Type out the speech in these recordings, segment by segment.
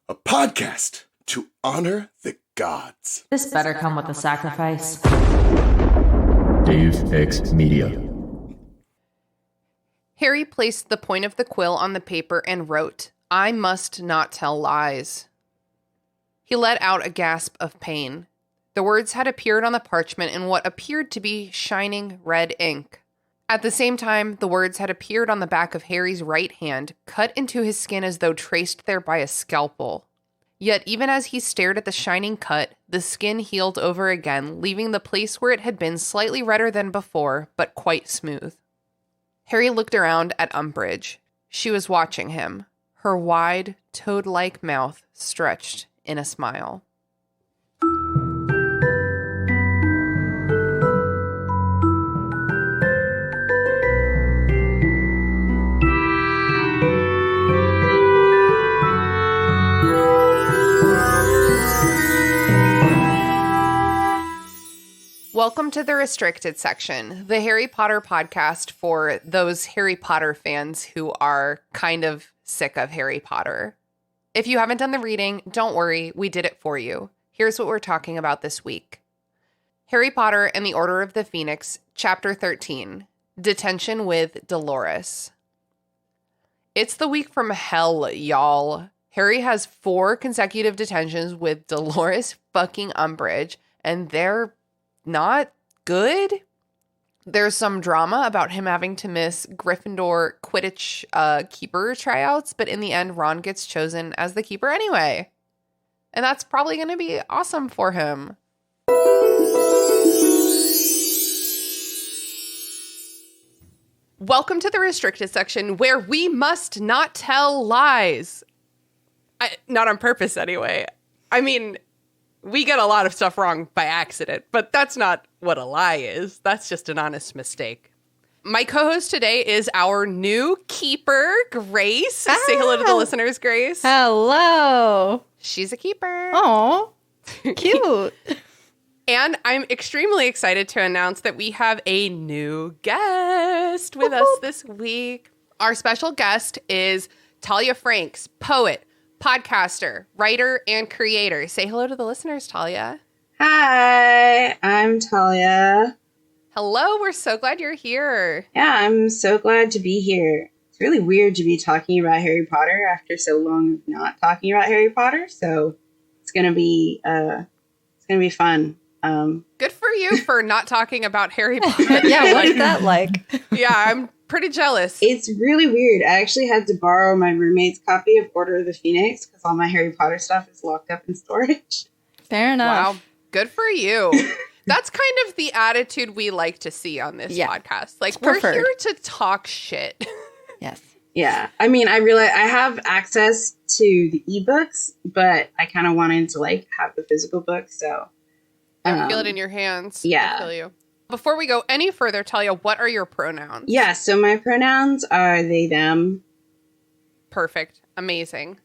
a podcast to honor the gods. This better come with a sacrifice. Dave X Media. Harry placed the point of the quill on the paper and wrote, "I must not tell lies." He let out a gasp of pain. The words had appeared on the parchment in what appeared to be shining red ink. At the same time, the words had appeared on the back of Harry's right hand, cut into his skin as though traced there by a scalpel. Yet even as he stared at the shining cut, the skin healed over again, leaving the place where it had been slightly redder than before, but quite smooth. Harry looked around at Umbridge. She was watching him, her wide, toad-like mouth stretched in a smile. Welcome to the Restricted Section, the Harry Potter podcast for those Harry Potter fans who are kind of sick of Harry Potter. If you haven't done the reading, don't worry, we did it for you. Here's what we're talking about this week. Harry Potter and the Order of the Phoenix, Chapter 13, Detention with Dolores. It's the week from hell, y'all. Harry has 4 consecutive detentions with Dolores fucking Umbridge, and they're not good. There's some drama about him having to miss Gryffindor Quidditch keeper tryouts, but in the end, Ron gets chosen as the keeper anyway. And that's probably going to be awesome for him. Welcome to the Restricted Section, where we must not tell lies. Not on purpose, anyway. I mean, we get a lot of stuff wrong by accident, but that's not what a lie is. That's just an honest mistake. My co-host today is our new keeper, Grace. Say hello to the listeners, Grace. Hello. She's a keeper. Oh, cute. And I'm extremely excited to announce that we have a new guest with us this week. Our special guest is Talia Franks, poet, podcaster, writer, and creator. Say hello to the listeners, Talia. Hi, I'm Talia. Hello, we're so glad you're here. Yeah, I'm so glad to be here. It's really weird to be talking about Harry Potter after so long of not talking about Harry Potter, so it's gonna be fun. Good for you for not talking about Harry Potter. Yeah, what is that like? Yeah, I'm pretty jealous. It's really weird. I actually had to borrow my roommate's copy of Order of the Phoenix because all my Harry Potter stuff is locked up in storage. Fair enough. Wow, good for you. That's kind of the attitude we like to see on this podcast. Like, we're here to talk shit. Yes. Yeah. I mean, I realize I have access to the ebooks, but I kind of wanted to have the physical book, so I feel it in your hands. Yeah. I feel you. Before we go any further, Talia, what are your pronouns? Yeah, so my pronouns are they, them. Perfect. Amazing.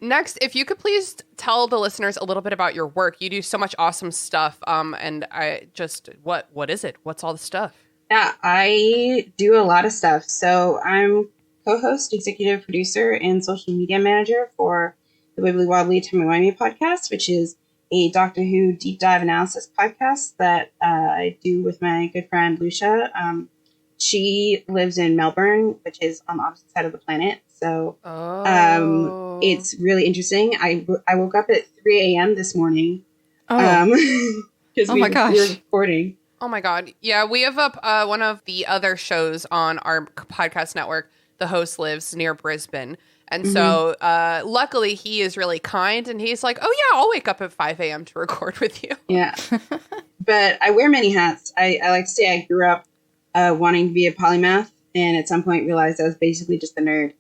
Next, if you could please tell the listeners a little bit about your work. You do so much awesome stuff. And I just, what is it? What's all the stuff? Yeah, I do a lot of stuff. So I'm co-host, executive producer, and social media manager for the Wibbly Wobbly Timey-Wimey podcast, which is a Doctor Who deep dive analysis podcast that I do with my good friend Lucia. She lives in Melbourne, which is on the opposite side of the planet. So it's really interesting. I woke up at 3 a.m. this morning. Because we were recording. Oh my God. Yeah, we have up one of the other shows on our podcast network. The host lives near Brisbane. And so luckily he is really kind and he's like, oh yeah, I'll wake up at 5 a.m. to record with you. Yeah. But I wear many hats. I like to say I grew up wanting to be a polymath and at some point realized I was basically just a nerd.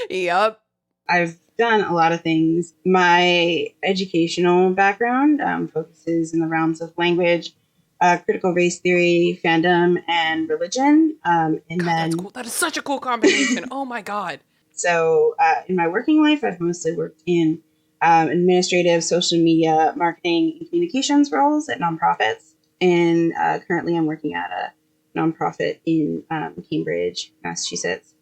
Yep. I've done a lot of things. My educational background focuses in the realms of language, critical race theory, fandom, and religion. And God, that's cool. That is such a cool combination. Oh my God. So in my working life, I've mostly worked in administrative, social media, marketing, and communications roles at nonprofits. And currently I'm working at a nonprofit in Cambridge, Massachusetts.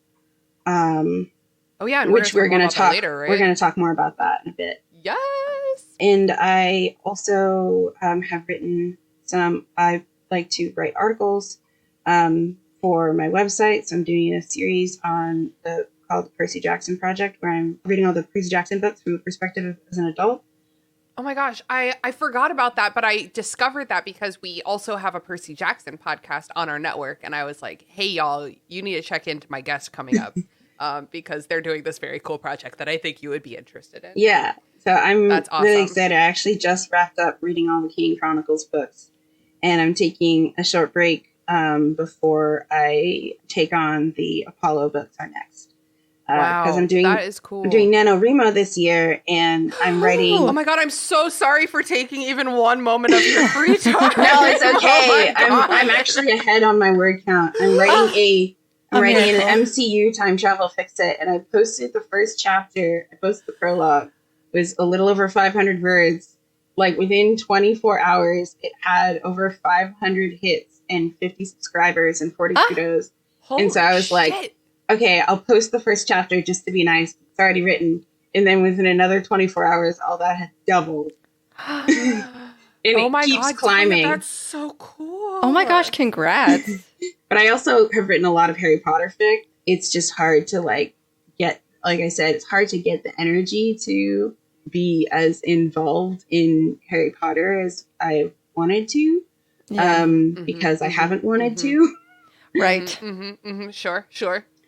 Oh yeah, and which we're going to talk later, right? We're going to talk more about that in a bit. Yes. And I also have written some. I like to write articles for my website. So I'm doing a series on called the Percy Jackson Project, where I'm reading all the Percy Jackson books from the perspective as an adult. Oh my gosh, I forgot about that, but I discovered that because we also have a Percy Jackson podcast on our network, and I was like, hey, y'all, you need to check into my guest coming up because they're doing this very cool project that I think you would be interested in. Yeah, so I'm That's awesome. really excited. I actually just wrapped up reading all the King Chronicles books, and I'm taking a short break before I take on the Apollo books are next. Wow, because that is cool. I'm doing NaNoWriMo this year, and I'm writing. Oh my god, I'm so sorry for taking even one moment of your free time. No, it's okay. Oh I'm actually ahead on my word count. I'm writing an MCU time travel fix it, and I posted the first chapter. I posted the prologue. It was a little over 500 words. Like within 24 hours, it had over 500 hits and 50 subscribers and 40 kudos. And so I was like, okay, I'll post the first chapter just to be nice. It's already written. And then within another 24 hours, all that had doubled. And it keeps climbing. That's so cool. Oh my gosh, congrats. But I also have written a lot of Harry Potter fic. It's just hard to get, like I said, it's hard to get the energy to be as involved in Harry Potter as I wanted to. Yeah. Because I haven't wanted to. Right. Sure.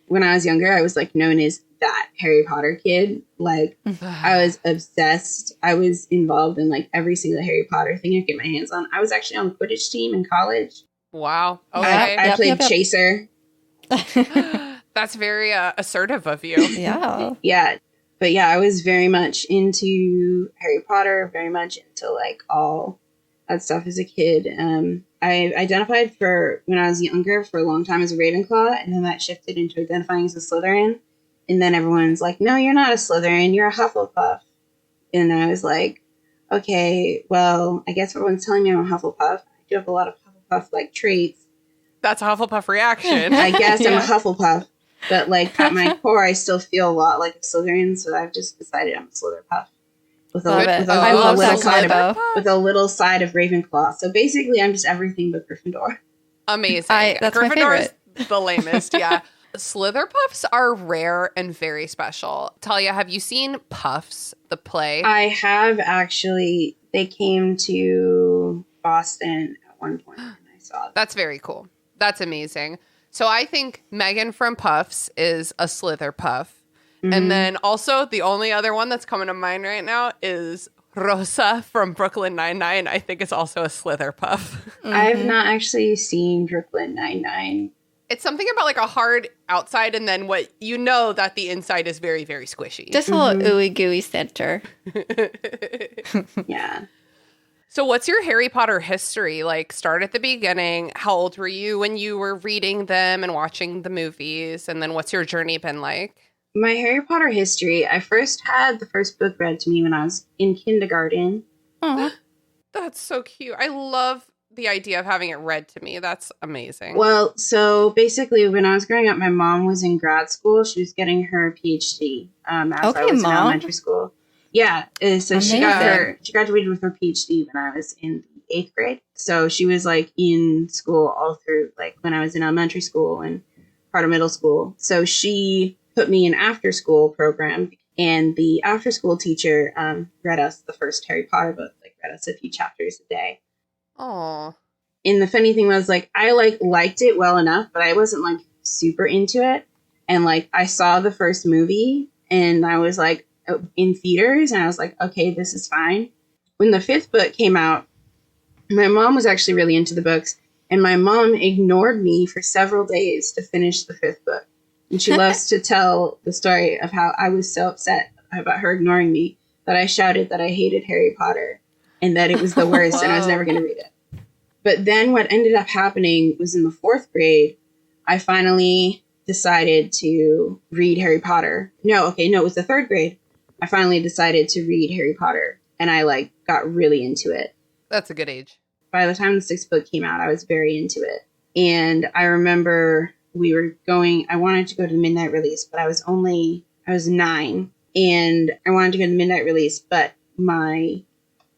When I was younger, I was known as that Harry Potter kid. I was obsessed. I was involved in every single Harry Potter thing I could get my hands on. I was actually on the Quidditch team in college. Wow. Okay. I played Chaser. That's very assertive of you. Yeah. Yeah. But yeah, I was very much into Harry Potter, very much into all that stuff as a kid. I identified when I was younger for a long time as a Ravenclaw, and then that shifted into identifying as a Slytherin. And then everyone's like, no, you're not a Slytherin, you're a Hufflepuff. And I was like, okay, well, I guess everyone's telling me I'm a Hufflepuff. I do have a lot of Hufflepuff-like traits. That's a Hufflepuff reaction. I guess I'm a Hufflepuff. But at my core, I still feel a lot like a Slytherin, so I've just decided I'm a Slytherpuff. With a little side of Ravenclaw. So basically, I'm just everything but Gryffindor. Amazing. That's Gryffindor my favorite. is the lamest, yeah. Slitherpuffs are rare and very special. Talia, have you seen Puffs, the play? I have actually. They came to Boston at one point, and I saw them. That's very cool. That's amazing. So I think Megan from Puffs is a Slitherpuff. Mm-hmm. And then also the only other one that's coming to mind right now is Rosa from Brooklyn Nine-Nine. I think it's also a Slitherpuff. Mm-hmm. I've not actually seen Brooklyn Nine-Nine. It's something about a hard outside and then what that the inside is very, very squishy. Just a little ooey gooey center. Yeah. So what's your Harry Potter history? Start at the beginning. How old were you when you were reading them and watching the movies? And then what's your journey been like? My Harry Potter history, I first had the first book read to me when I was in kindergarten. Aww. That's so cute. I love the idea of having it read to me. That's amazing. Well, so basically when I was growing up, my mom was in grad school. She was getting her PhD as I was in elementary school. Yeah, so amazing. She graduated with her PhD when I was in the 8th grade. So she was in school all through when I was in elementary school and part of middle school. So she put me in after school program, and the after school teacher read us the first Harry Potter book, read us a few chapters a day. Aww. And the funny thing was I liked it well enough, but I wasn't super into it. And I saw the first movie and I was in theaters, and I was like, okay, this is fine. When the 5th book came out, my mom was actually really into the books, and my mom ignored me for several days to finish the 5th book. And she loves to tell the story of how I was so upset about her ignoring me that I shouted that I hated Harry Potter and that it was the worst and I was never going to read it. But then what ended up happening was in the 4th grade, I finally decided to read Harry Potter. No, it was the 3rd grade. I finally decided to read Harry Potter, and I got really into it. That's a good age. By the time the 6th book came out, I was very into it. And I remember I wanted to go to the midnight release, but I was I was 9, and I wanted to go to midnight release, but my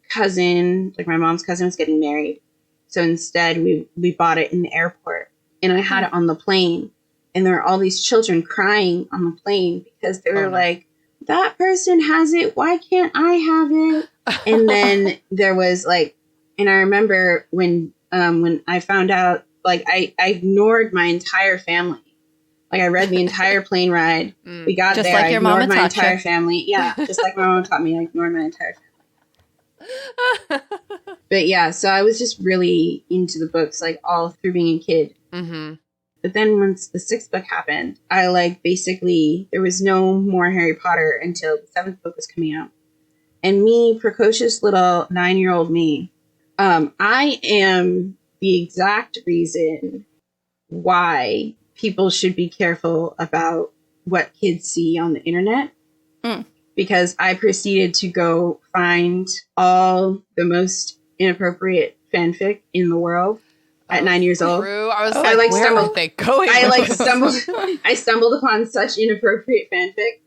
cousin, like my mom's cousin, was getting married. So instead, we bought it in the airport, and I had it on the plane. And there were all these children crying on the plane because they were like, that person has it. Why can't I have it? And then there was like, and I remember when I found out, like I ignored my entire family. Like I read the entire plane ride. We got just there. like I your ignored mama my taught entire you. family. Yeah, just like my mom taught me. I ignored my entire family. But yeah, so I was just really into the books, like all through being a kid. Mm-hmm. But then once the 6th book happened, I like basically, there was no more Harry Potter until the 7th book was coming out. And me, precocious little 9-year-old me, I am the exact reason why people should be careful about what kids see on the internet. Because I proceeded to go find all the most inappropriate fanfic in the world at 9 years old. True. I was I, like, like, where stumbled- are they going? I with like this? I stumbled upon such inappropriate fanfic.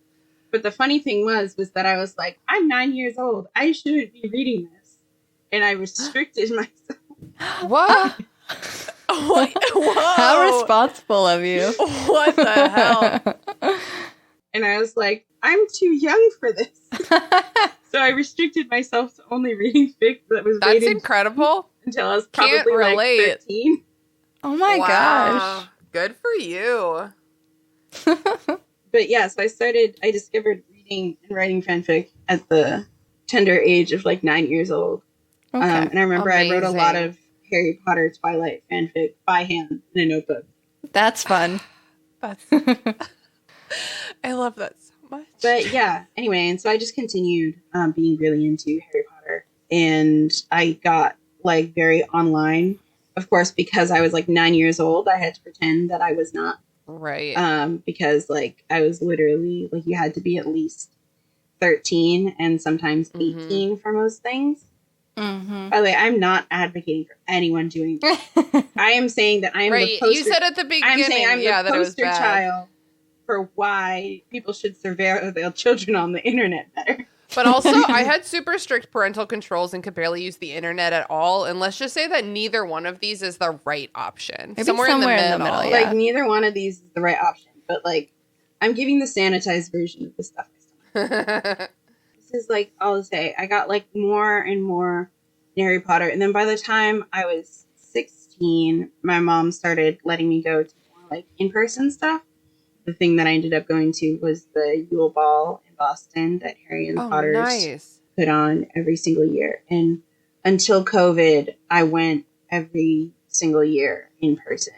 But the funny thing was that I was like, I'm 9 years old. I shouldn't be reading this. And I restricted myself. What? Whoa. How responsible of you. What the hell? And I was like, I'm too young for this. So I restricted myself to only reading fic that was That's rated incredible. until I was Can't probably relate. like 13. Oh my gosh. Good for you. But yeah, so I discovered reading and writing fanfic at the tender age of like 9 years old. Okay. And I remember I wrote a Amazing. lot of Harry Potter Twilight fanfic by hand in a notebook. That's fun. That's I love that so much. But yeah, anyway, and so I just continued being really into Harry Potter. And I got like very online. Of course, because I was like 9 years old, I had to pretend that I was not. Right. Because like I was literally like you had to be at least 13 and sometimes 18 for most things. Mm-hmm. By the way, I'm not advocating for anyone doing this. I am saying that I am the Right. poster. You said at the beginning, I'm saying I'm yeah, the that it was poster bad. child for why people should surveil their children on the internet better. But also, I had super strict parental controls and could barely use the internet at all. And let's just say that neither one of these is the right option. Maybe Somewhere in the middle. yeah. Like neither one of these is the right option. But like I'm giving the sanitized version of the stuff I saw. This is like I'll say I got like more and more Harry Potter, and then by the time I was 16, my mom started letting me go to more like in-person stuff. The thing that I ended up going to was the Yule Ball in Boston that Harry and the Potters Nice. put on every single year. And until COVID, I went every single year in person.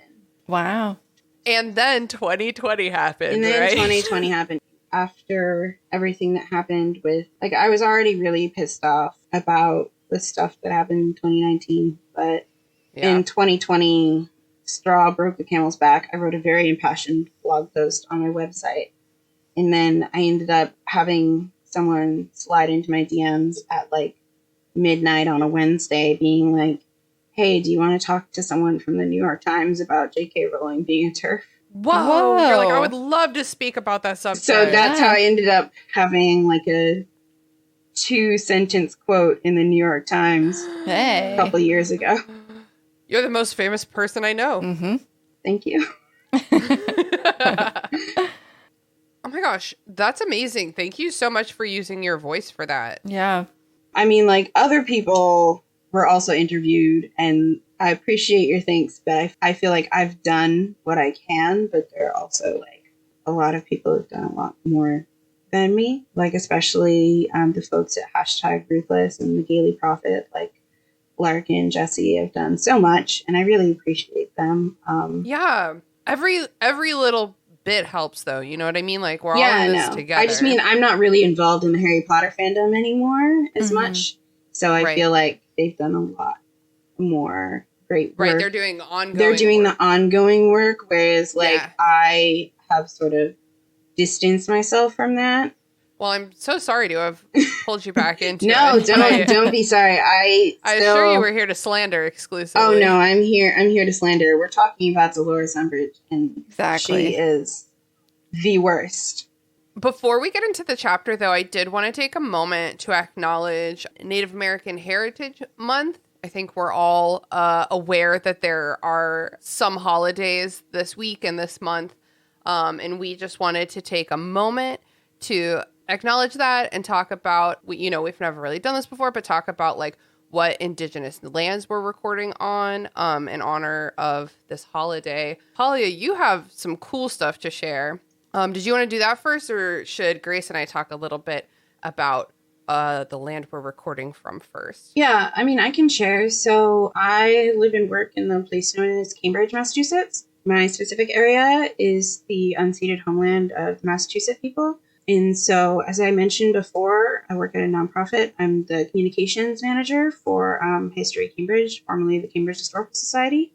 Wow. And then 2020 happened, And then right? 2020 happened. After everything that happened with, like, I was already really pissed off about the stuff that happened in 2019. But Yeah. in 2020, straw broke the camel's back. I wrote a very impassioned blog post on my website. And then I ended up having someone slide into my DMs at like midnight on a Wednesday being like, hey, do you want to talk to someone from the New York Times about J.K. Rowling being a TERF? Whoa. You're like, I Whoa. would love to speak about that subject. So that's how I ended up having like a 2-sentence quote in the New York Times Hey. a couple years ago. You're the most famous person I know. Mm-hmm. Thank you. Oh my gosh, that's amazing. Thank you so much for using your voice for that. Yeah. I mean, like, other people were also interviewed, and I appreciate your thanks, but I feel like I've done what I can, but there are also, like, a lot of people who've done a lot more than me, like, especially the folks at Hashtag Ruthless and the Daily Prophet, like, Lark and Jesse have done so much, and I really appreciate them. Yeah. Every little bit helps, though. You know what I mean? Like, we're all Yeah, in this no. together. I just mean I'm not really involved in the Harry Potter fandom anymore as much. So I Right. feel like they've done a lot more great work. Right, they're doing ongoing They're doing work. the ongoing work, whereas like Yeah. I have sort of distanced myself from that. Well, I'm so sorry to have pulled you back into No, it. don't be sorry. I assure you we're here to slander exclusively. Oh no, I'm here to slander. We're taltalking about Dolores Umbridge, and Exactly. she is the worst. Before we get into the chapter, though, I did want to take a moment to acknowledge Native American Heritage Month. I think we're all aware that there are some holidays this week and this month, and we just wanted to take a moment to acknowledge that and talk about, we've never really done this before, but talk about like what Indigenous lands we're recording on in honor of this holiday. Talia, you have some cool stuff to share. Did you want to do that first, or should Grace and I talk a little bit about the land we're recording from first? Yeah, I mean, I can share. So I live and work in the place known as Cambridge, Massachusetts. My specific area is the unceded homeland of Massachusetts people. And so, as I mentioned before, I work at a nonprofit. I'm the communications manager for History Cambridge, formerly the Cambridge Historical Society.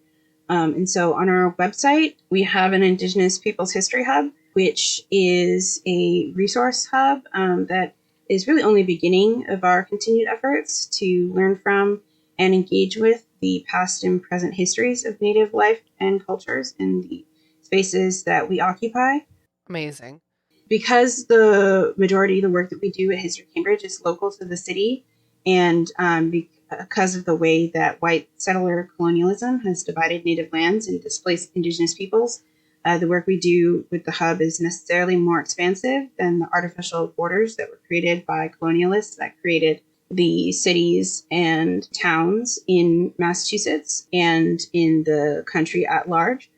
And so on our website, we have an Indigenous Peoples History Hub, which is a resource hub that is really only beginning of our continued efforts to learn from and engage with the past and present histories of Native life and cultures in the spaces that we occupy. Amazing. Because the majority of the work that we do at History Cambridge is local to the city, and because of the way that white settler colonialism has divided Native lands and displaced Indigenous peoples, the work we do with the hub is necessarily more expansive than the artificial borders that were created by colonialists that created the cities and towns in Massachusetts and in the country at large.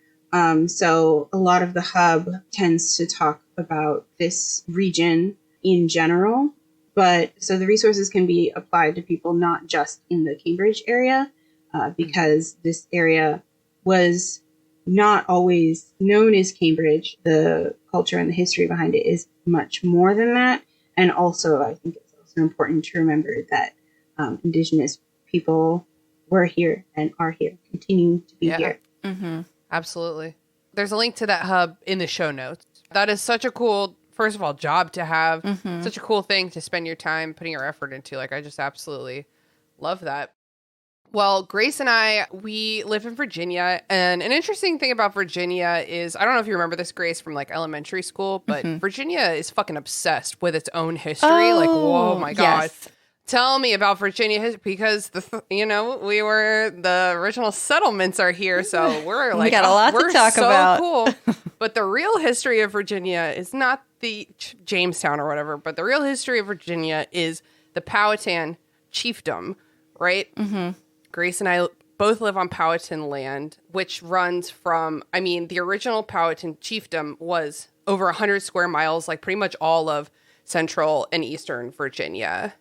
So a lot of the hub tends to talk about this region in general, but so the resources can be applied to people not just in the Cambridge area, because this area was not always known as Cambridge. The culture and the history behind it is much more than that. And also, I think it's also important to remember that Indigenous people were here and are here, continuing to be here. Mm-hmm. Absolutely. There's a link to that hub in the show notes. That is such a cool, first of all, job to have. Such a cool thing to spend your time putting your effort into. Like, I just absolutely love that. Well, Grace and I, we live in Virginia, and an interesting thing about Virginia is, I don't know if you remember this, Grace, from like elementary school, but Virginia is fucking obsessed with its own history. Like, whoa, my God. Yes. Tell me about Virginia history, because we were the original settlements are here, so we're like, we got a lot to talk about. Cool. But the real history of Virginia is not the Jamestown or whatever, but the real history of Virginia is the Powhatan chiefdom, right? Mm-hmm. Grace and I both live on Powhatan land, which runs from, the original Powhatan chiefdom was over 100 square miles, like pretty much all of central and eastern Virginia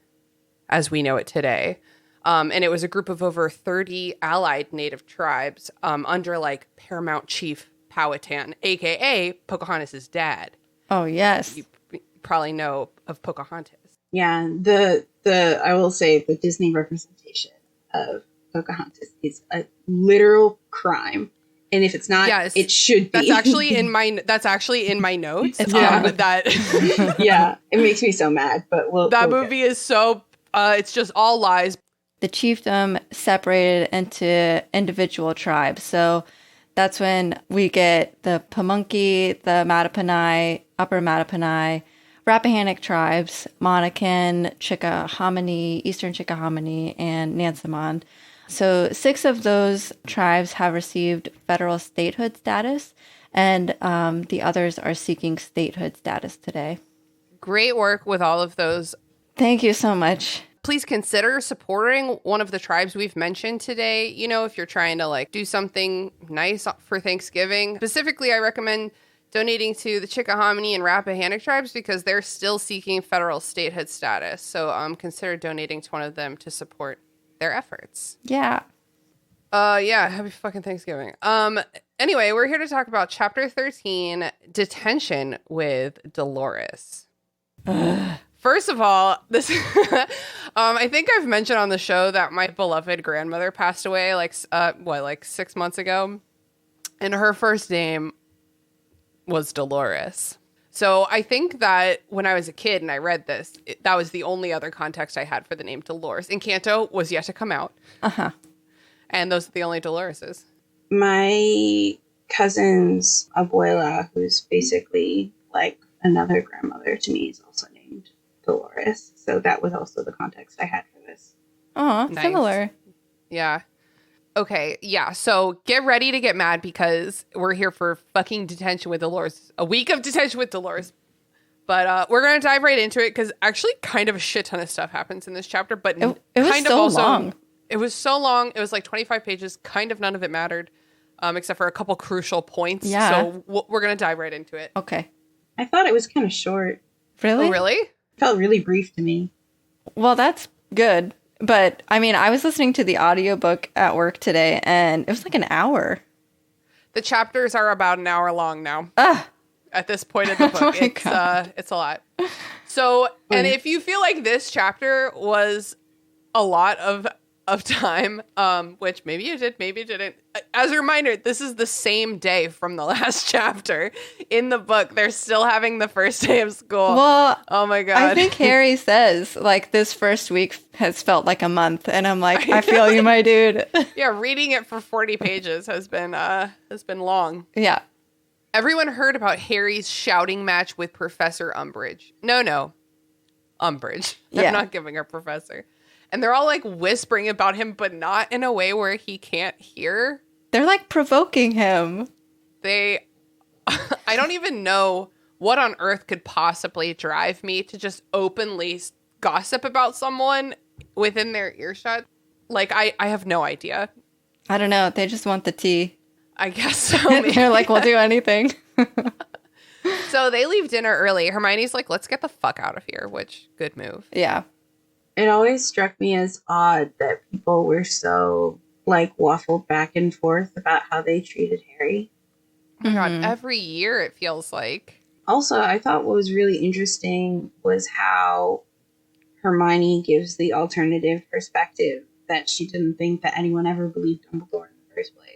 as we know it today. And it was a group of over 30 allied Native tribes under like Paramount Chief Powhatan, a.k.a. Pocahontas' dad. Oh, yes. You probably know of Pocahontas. Yeah, the I will say the Disney representation of Pocahontas is a literal crime, and if it's not, it should be. That's actually in my notes. That yeah, it makes me so mad. But that movie is so it's just all lies. The chiefdom separated into individual tribes, so that's when we get the Pamunkey, the Mattaponi, Upper Mattaponi, Rappahannock tribes, Monacan, Chickahominy, Eastern Chickahominy, and Nansemond. So 6 of those tribes have received federal statehood status, and the others are seeking statehood status today. Great work with all of those. Thank you so much. Please consider supporting one of the tribes we've mentioned today. If you're trying to like do something nice for Thanksgiving. Specifically, I recommend donating to the Chickahominy and Rappahannock tribes because they're still seeking federal statehood status. So consider donating to one of them to support their efforts. Yeah. Happy fucking Thanksgiving. Anyway, we're here to talk about Chapter 13, Detention with Dolores. First of all, this I think I've mentioned on the show that my beloved grandmother passed away like 6 months ago, and her first name was Dolores. So I think that when I was a kid and I read this, that was the only other context I had for the name Dolores. Encanto was yet to come out. Uh-huh. And those are the only Doloreses. My cousin's abuela, who's basically like another grandmother to me is also named Dolores. So that was also the context I had for this. Oh, Nice. similar. Yeah. Okay, yeah. So get ready to get mad because we're here for fucking Detention with Dolores. A week of Detention with Dolores. But we're going to dive right into it because actually kind of a shit ton of stuff happens in this chapter. But It was kind so of also, long. It was so long. It was like 25 pages. Kind of none of it mattered except for a couple crucial points. Yeah. So we're going to dive right into it. Okay. I thought it was kind of short. Really? Oh, really? It felt really brief to me. Well, that's good. But I mean, I was listening to the audiobook at work today and it was like an hour. The chapters are about an hour long now. Ah. At this point in the book. Oh my God. It's a lot. So, and if you feel like this chapter was a lot of time, which maybe you did, maybe you didn't. As a reminder, this is the same day from the last chapter in the book. They're still having the first day of school. Well, oh my God. I think Harry says like this first week has felt like a month, and I'm like, I feel you, my dude. Yeah, reading it for 40 pages has been long. Yeah. Everyone heard about Harry's shouting match with Professor Umbridge. No, Umbridge. Yeah. I'm not giving her Professor. And they're all like whispering about him, but not in a way where he can't hear. They're like provoking him. I don't even know what on earth could possibly drive me to just openly gossip about someone within their earshot. Like, I have no idea. I don't know. They just want the tea. I guess so. Maybe. They're like, we'll do anything. So they leave dinner early. Hermione's like, let's get the fuck out of here, which, good move. Yeah. It always struck me as odd that people were so, like, waffled back and forth about how they treated Harry. Oh my God, every year it feels like. Also, I thought what was really interesting was how Hermione gives the alternative perspective that she didn't think that anyone ever believed Dumbledore in the first place.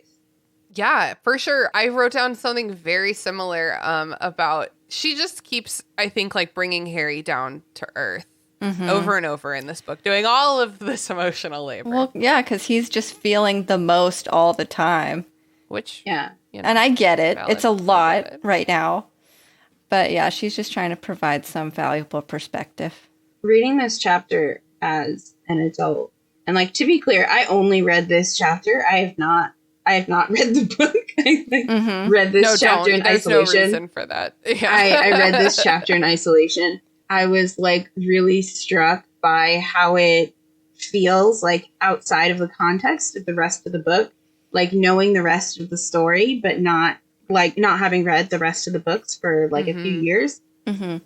Yeah, for sure. I wrote down something very similar about she just keeps, I think, like bringing Harry down to earth over and over in this book, doing all of this emotional labor. Well, yeah, because he's just feeling the most all the time. Which, Yeah. you know, And I get it. valid. It's a I lot get it. right now. But yeah, she's just trying to provide some valuable perspective. Reading this chapter as an adult, and like to be clear, I only read this chapter. I have not read the book. I read this chapter in There's isolation. no reason for that. Yeah. I read this chapter in isolation. I was like really struck by how it feels like outside of the context of the rest of the book, like knowing the rest of the story, but not having read the rest of the books for like a few years. Mm-hmm.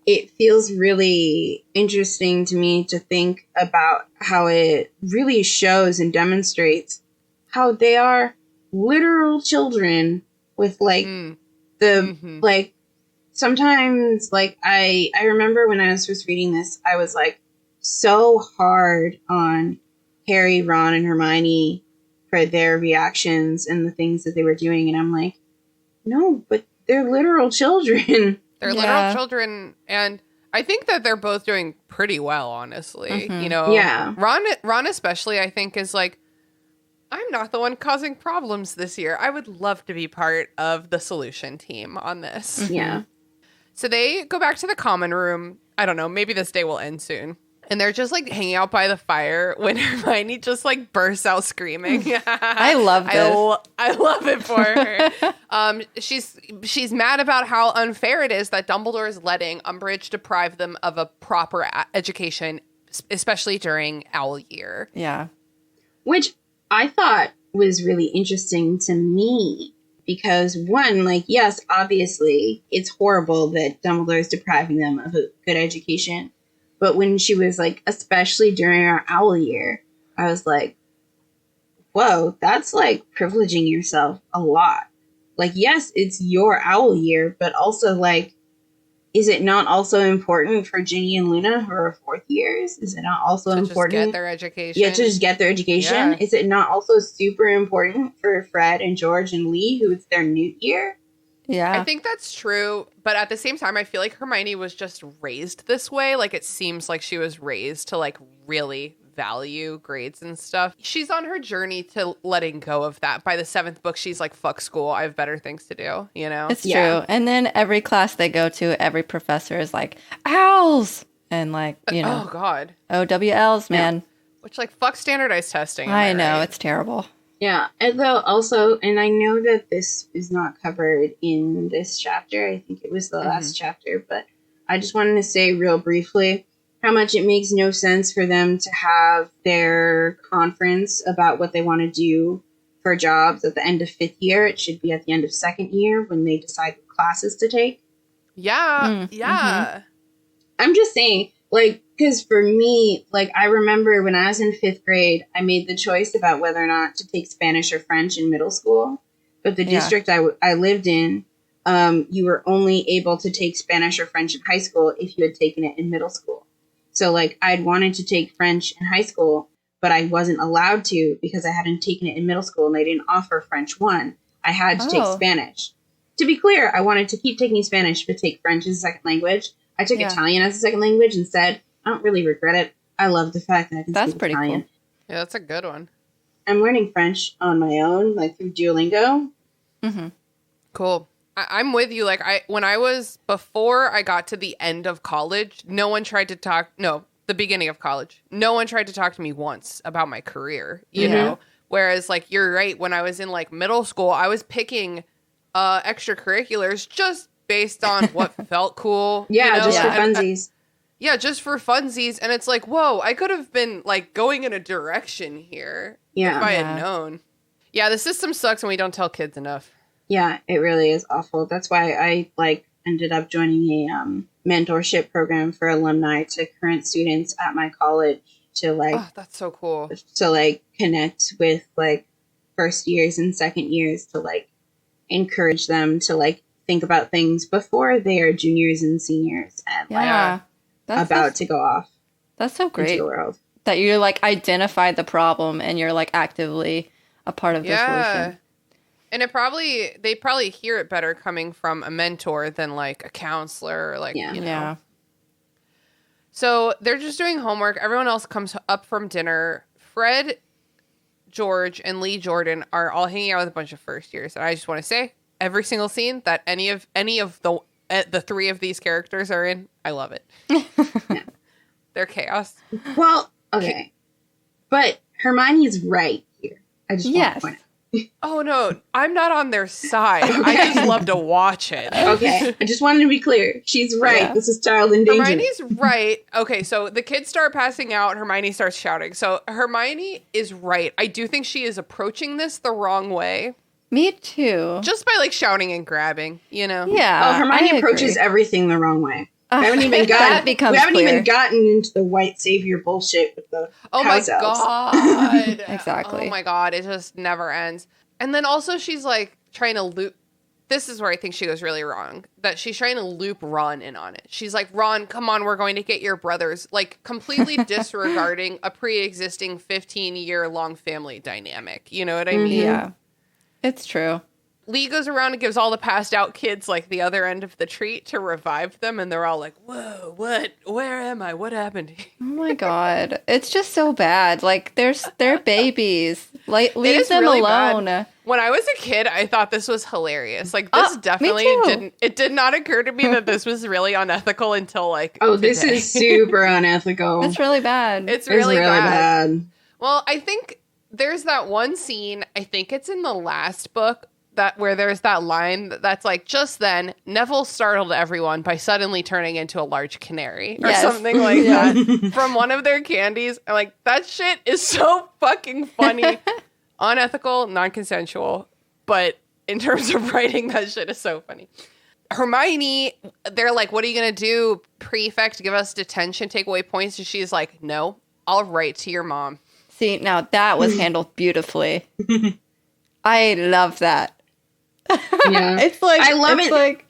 It feels really interesting to me to think about how it really shows and demonstrates how they are literal children with like like sometimes like I remember when I was first reading this, I was like so hard on Harry, Ron, and Hermione for their reactions and the things that they were doing, and I'm like, no, but they're literal children. They're literal children, and I think that they're both doing pretty well, honestly. You know, Yeah. Ron especially, I think, is like, I'm not the one causing problems this year. I would love to be part of the solution team on this. Yeah. So they go back to the common room. I don't know, maybe this day will end soon. And they're just like hanging out by the fire when Hermione just like bursts out screaming. I love this. I love it for her. She's mad about how unfair it is that Dumbledore is letting Umbridge deprive them of a proper education, especially during Owl Year. Yeah. Which I thought was really interesting to me because one, like, yes, obviously it's horrible that Dumbledore is depriving them of a good education. But when she was like, especially during our Owl Year, I was like, whoa, that's like privileging yourself a lot. Like, yes, it's your Owl Year, but also like, is it not also important for Ginny and Luna who are fourth years? Is it not also To important? just get their education. Yeah, to just get their education. Yeah. Is it not also super important for Fred and George and Lee, who it's their new year? Yeah. I think that's true, but at the same time, I feel like Hermione was just raised this way. Like, it seems like she was raised to, like, really value grades and stuff. She's on her journey to letting go of that. By the 7th book, she's like, fuck school. I have better things to do, you know? It's true. And then every class they go to, every professor is like, owls! And like, you know. Oh, God. OWLs, man. Which, like, fuck standardized testing. I know. Right? It's terrible. Yeah, and though also, and I know that this is not covered in this chapter. I think it was the last chapter, but I just wanted to say real briefly how much it makes no sense for them to have their conference about what they want to do for jobs at the end of 5th year. It should be at the end of 2nd year when they decide what classes to take. Yeah, yeah. I'm just saying, like, because for me, like, I remember when I was in 5th grade, I made the choice about whether or not to take Spanish or French in middle school. But the district I lived in, you were only able to take Spanish or French in high school if you had taken it in middle school. So, like, I'd wanted to take French in high school, but I wasn't allowed to because I hadn't taken it in middle school and they didn't offer French 1. I had to take Spanish. To be clear, I wanted to keep taking Spanish but take French as a second language. I took Italian as a second language instead. I don't really regret it. I love the fact that I can speak Italian. Cool. Yeah, that's a good one. I'm learning French on my own, like through Duolingo. Cool. I'm with you. Like, before I got to the end of college, no one tried to talk. No, the beginning of college, no one tried to talk to me once about my career, you know? Whereas, like, you're right. When I was in, like, middle school, I was picking extracurriculars just based on what felt cool. Yeah, you know? just for funsies. Yeah, just for funsies. And it's like, whoa, I could have been, like, going in a direction here if I had known. Yeah, the system sucks and we don't tell kids enough. Yeah, it really is awful. That's why I, like, ended up joining a mentorship program for alumni to current students at my college to, like... Oh, that's so cool. To, like, connect with, like, first years and second years to, like, encourage them to, like, think about things before they are juniors and seniors and, like... about to go off. That's so great. Into the world. That you like identify the problem and you're like actively a part of the solution. And they probably hear it better coming from a mentor than like a counselor or like, you know. Yeah. So they're just doing homework. Everyone else comes up from dinner. Fred, George, and Lee Jordan are all hanging out with a bunch of first years. And I just want to say every single scene that any of the 3 of these characters are in, I love it. They're chaos. Well, okay. But Hermione's right here. I just want to point out. Oh, no. I'm not on their side. I just love to watch it. Okay. I just wanted to be clear. She's right. Yeah. This is child endangerment. Hermione's right. Okay, so the kids start passing out. Hermione starts shouting. So Hermione is right. I do think she is approaching this the wrong way. Me too. Just by like shouting and grabbing, you know? Yeah. Oh, Hermione approaches everything the wrong way. We haven't even gotten into the white savior bullshit with the house elves. God. Exactly. Oh my God. It just never ends. And then also she's like trying to loop. This is where I think she goes really wrong. That she's trying to loop Ron in on it. She's like, Ron, come on, we're going to get your brothers. Like completely disregarding a pre-existing 15-year-long family dynamic. You know what I mean? Yeah. It's true. Lee goes around and gives all the passed out kids like the other end of the treat to revive them. And they're all like, whoa, what? Where am I? What happened? Oh my God. It's just so bad. Like they're babies. Like leave them really alone. Bad. When I was a kid, I thought this was hilarious. Like this definitely did not occur to me that this was really unethical until like this is super unethical. It's really bad. It's really bad. Well, I think there's that one scene, I think it's in the last book, that where there's that line that's like, just then, Neville startled everyone by suddenly turning into a large canary or something like that from one of their candies. I'm like, that shit is so fucking funny. Unethical, non-consensual, but in terms of writing, that shit is so funny. Hermione, they're like, what are you going to do? Prefect, give us detention, take away points? And she's like, no, I'll write to your mom. See, now that was handled beautifully. I love that. Yeah. It's like I love it. Like,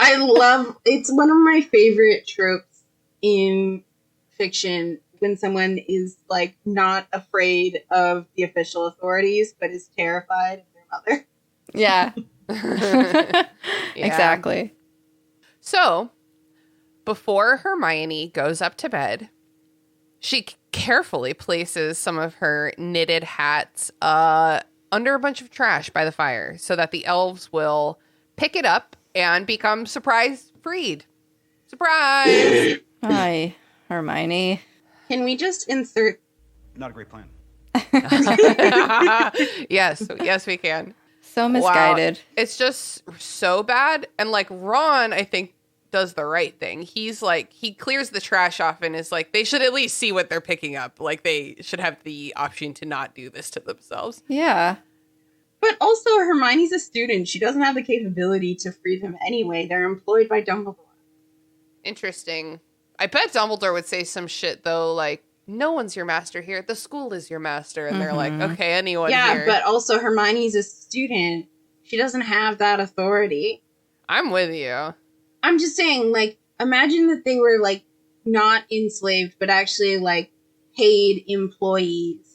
it's one of my favorite tropes in fiction when someone is like not afraid of the official authorities but is terrified of their mother. Yeah. Exactly. So, before Hermione goes up to bed, she carefully places some of her knitted hats under a bunch of trash by the fire so that the elves will pick it up and become freed. Surprise! Hi, Hermione. Can we just insert? Not a great plan. Yes, we can. So misguided. Wow. It's just so bad. And like Ron, I think, does the right thing. He's like, he clears the trash off and is like, they should at least see what they're picking up. Like they should have the option to not do this to themselves. Yeah. But also, Hermione's a student. She doesn't have the capability to free them anyway. They're employed by Dumbledore. Interesting. I bet Dumbledore would say some shit though, like, no one's your master here. The school is your master. And they're like, okay, anyone here. Yeah, but also Hermione's a student. She doesn't have that authority. I'm with you. I'm just saying, like, imagine that they were, like, not enslaved, but actually, like, paid employees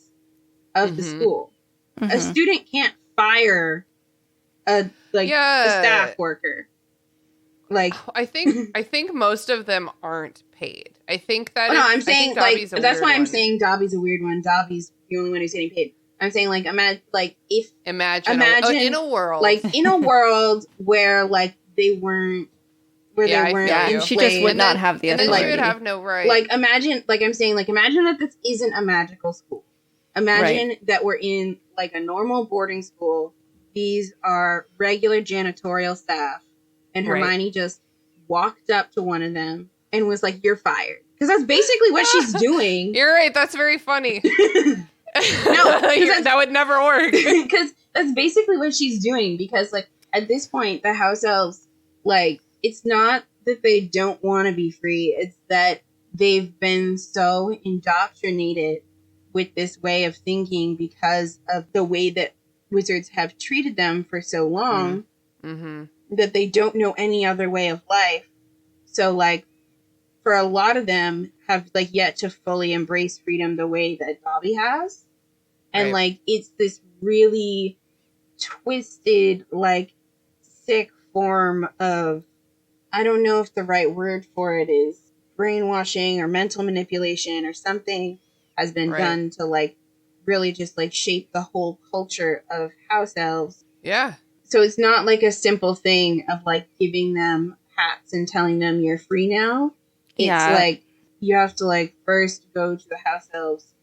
of the school. A student can't fire a staff worker. Like, I think most of them aren't paid. I think that. No, I'm saying like that's why I'm one. saying Dobby's a weird one. Dobby's the only one who's getting paid. I'm saying like imagine in a world where like they weren't and she just would not have the authority. And then she would have no right. Like imagine that this isn't a magical school. Imagine that we're in like a normal boarding school. These are regular janitorial staff. And Hermione just walked up to one of them and was like, "You're fired." Because that's basically what she's doing. You're right. That's very funny. No, that would never work. Because that's basically what she's doing. Because, like, at this point, the house elves, like, it's not that they don't want to be free. It's that they've been so indoctrinated with this way of thinking because of the way that wizards have treated them for so long. Mm-hmm. That they don't know any other way of life. So, like, for a lot of them have, like, yet to fully embrace freedom the way that Dobby has. And, like, it's this really twisted, like, sick form of, I don't know if the right word for it is brainwashing or mental manipulation or something has been done to, like, really just, like, shape the whole culture of house elves. Yeah. So it's not like a simple thing of like giving them hats and telling them you're free now. It's like you have to like first go to the house elves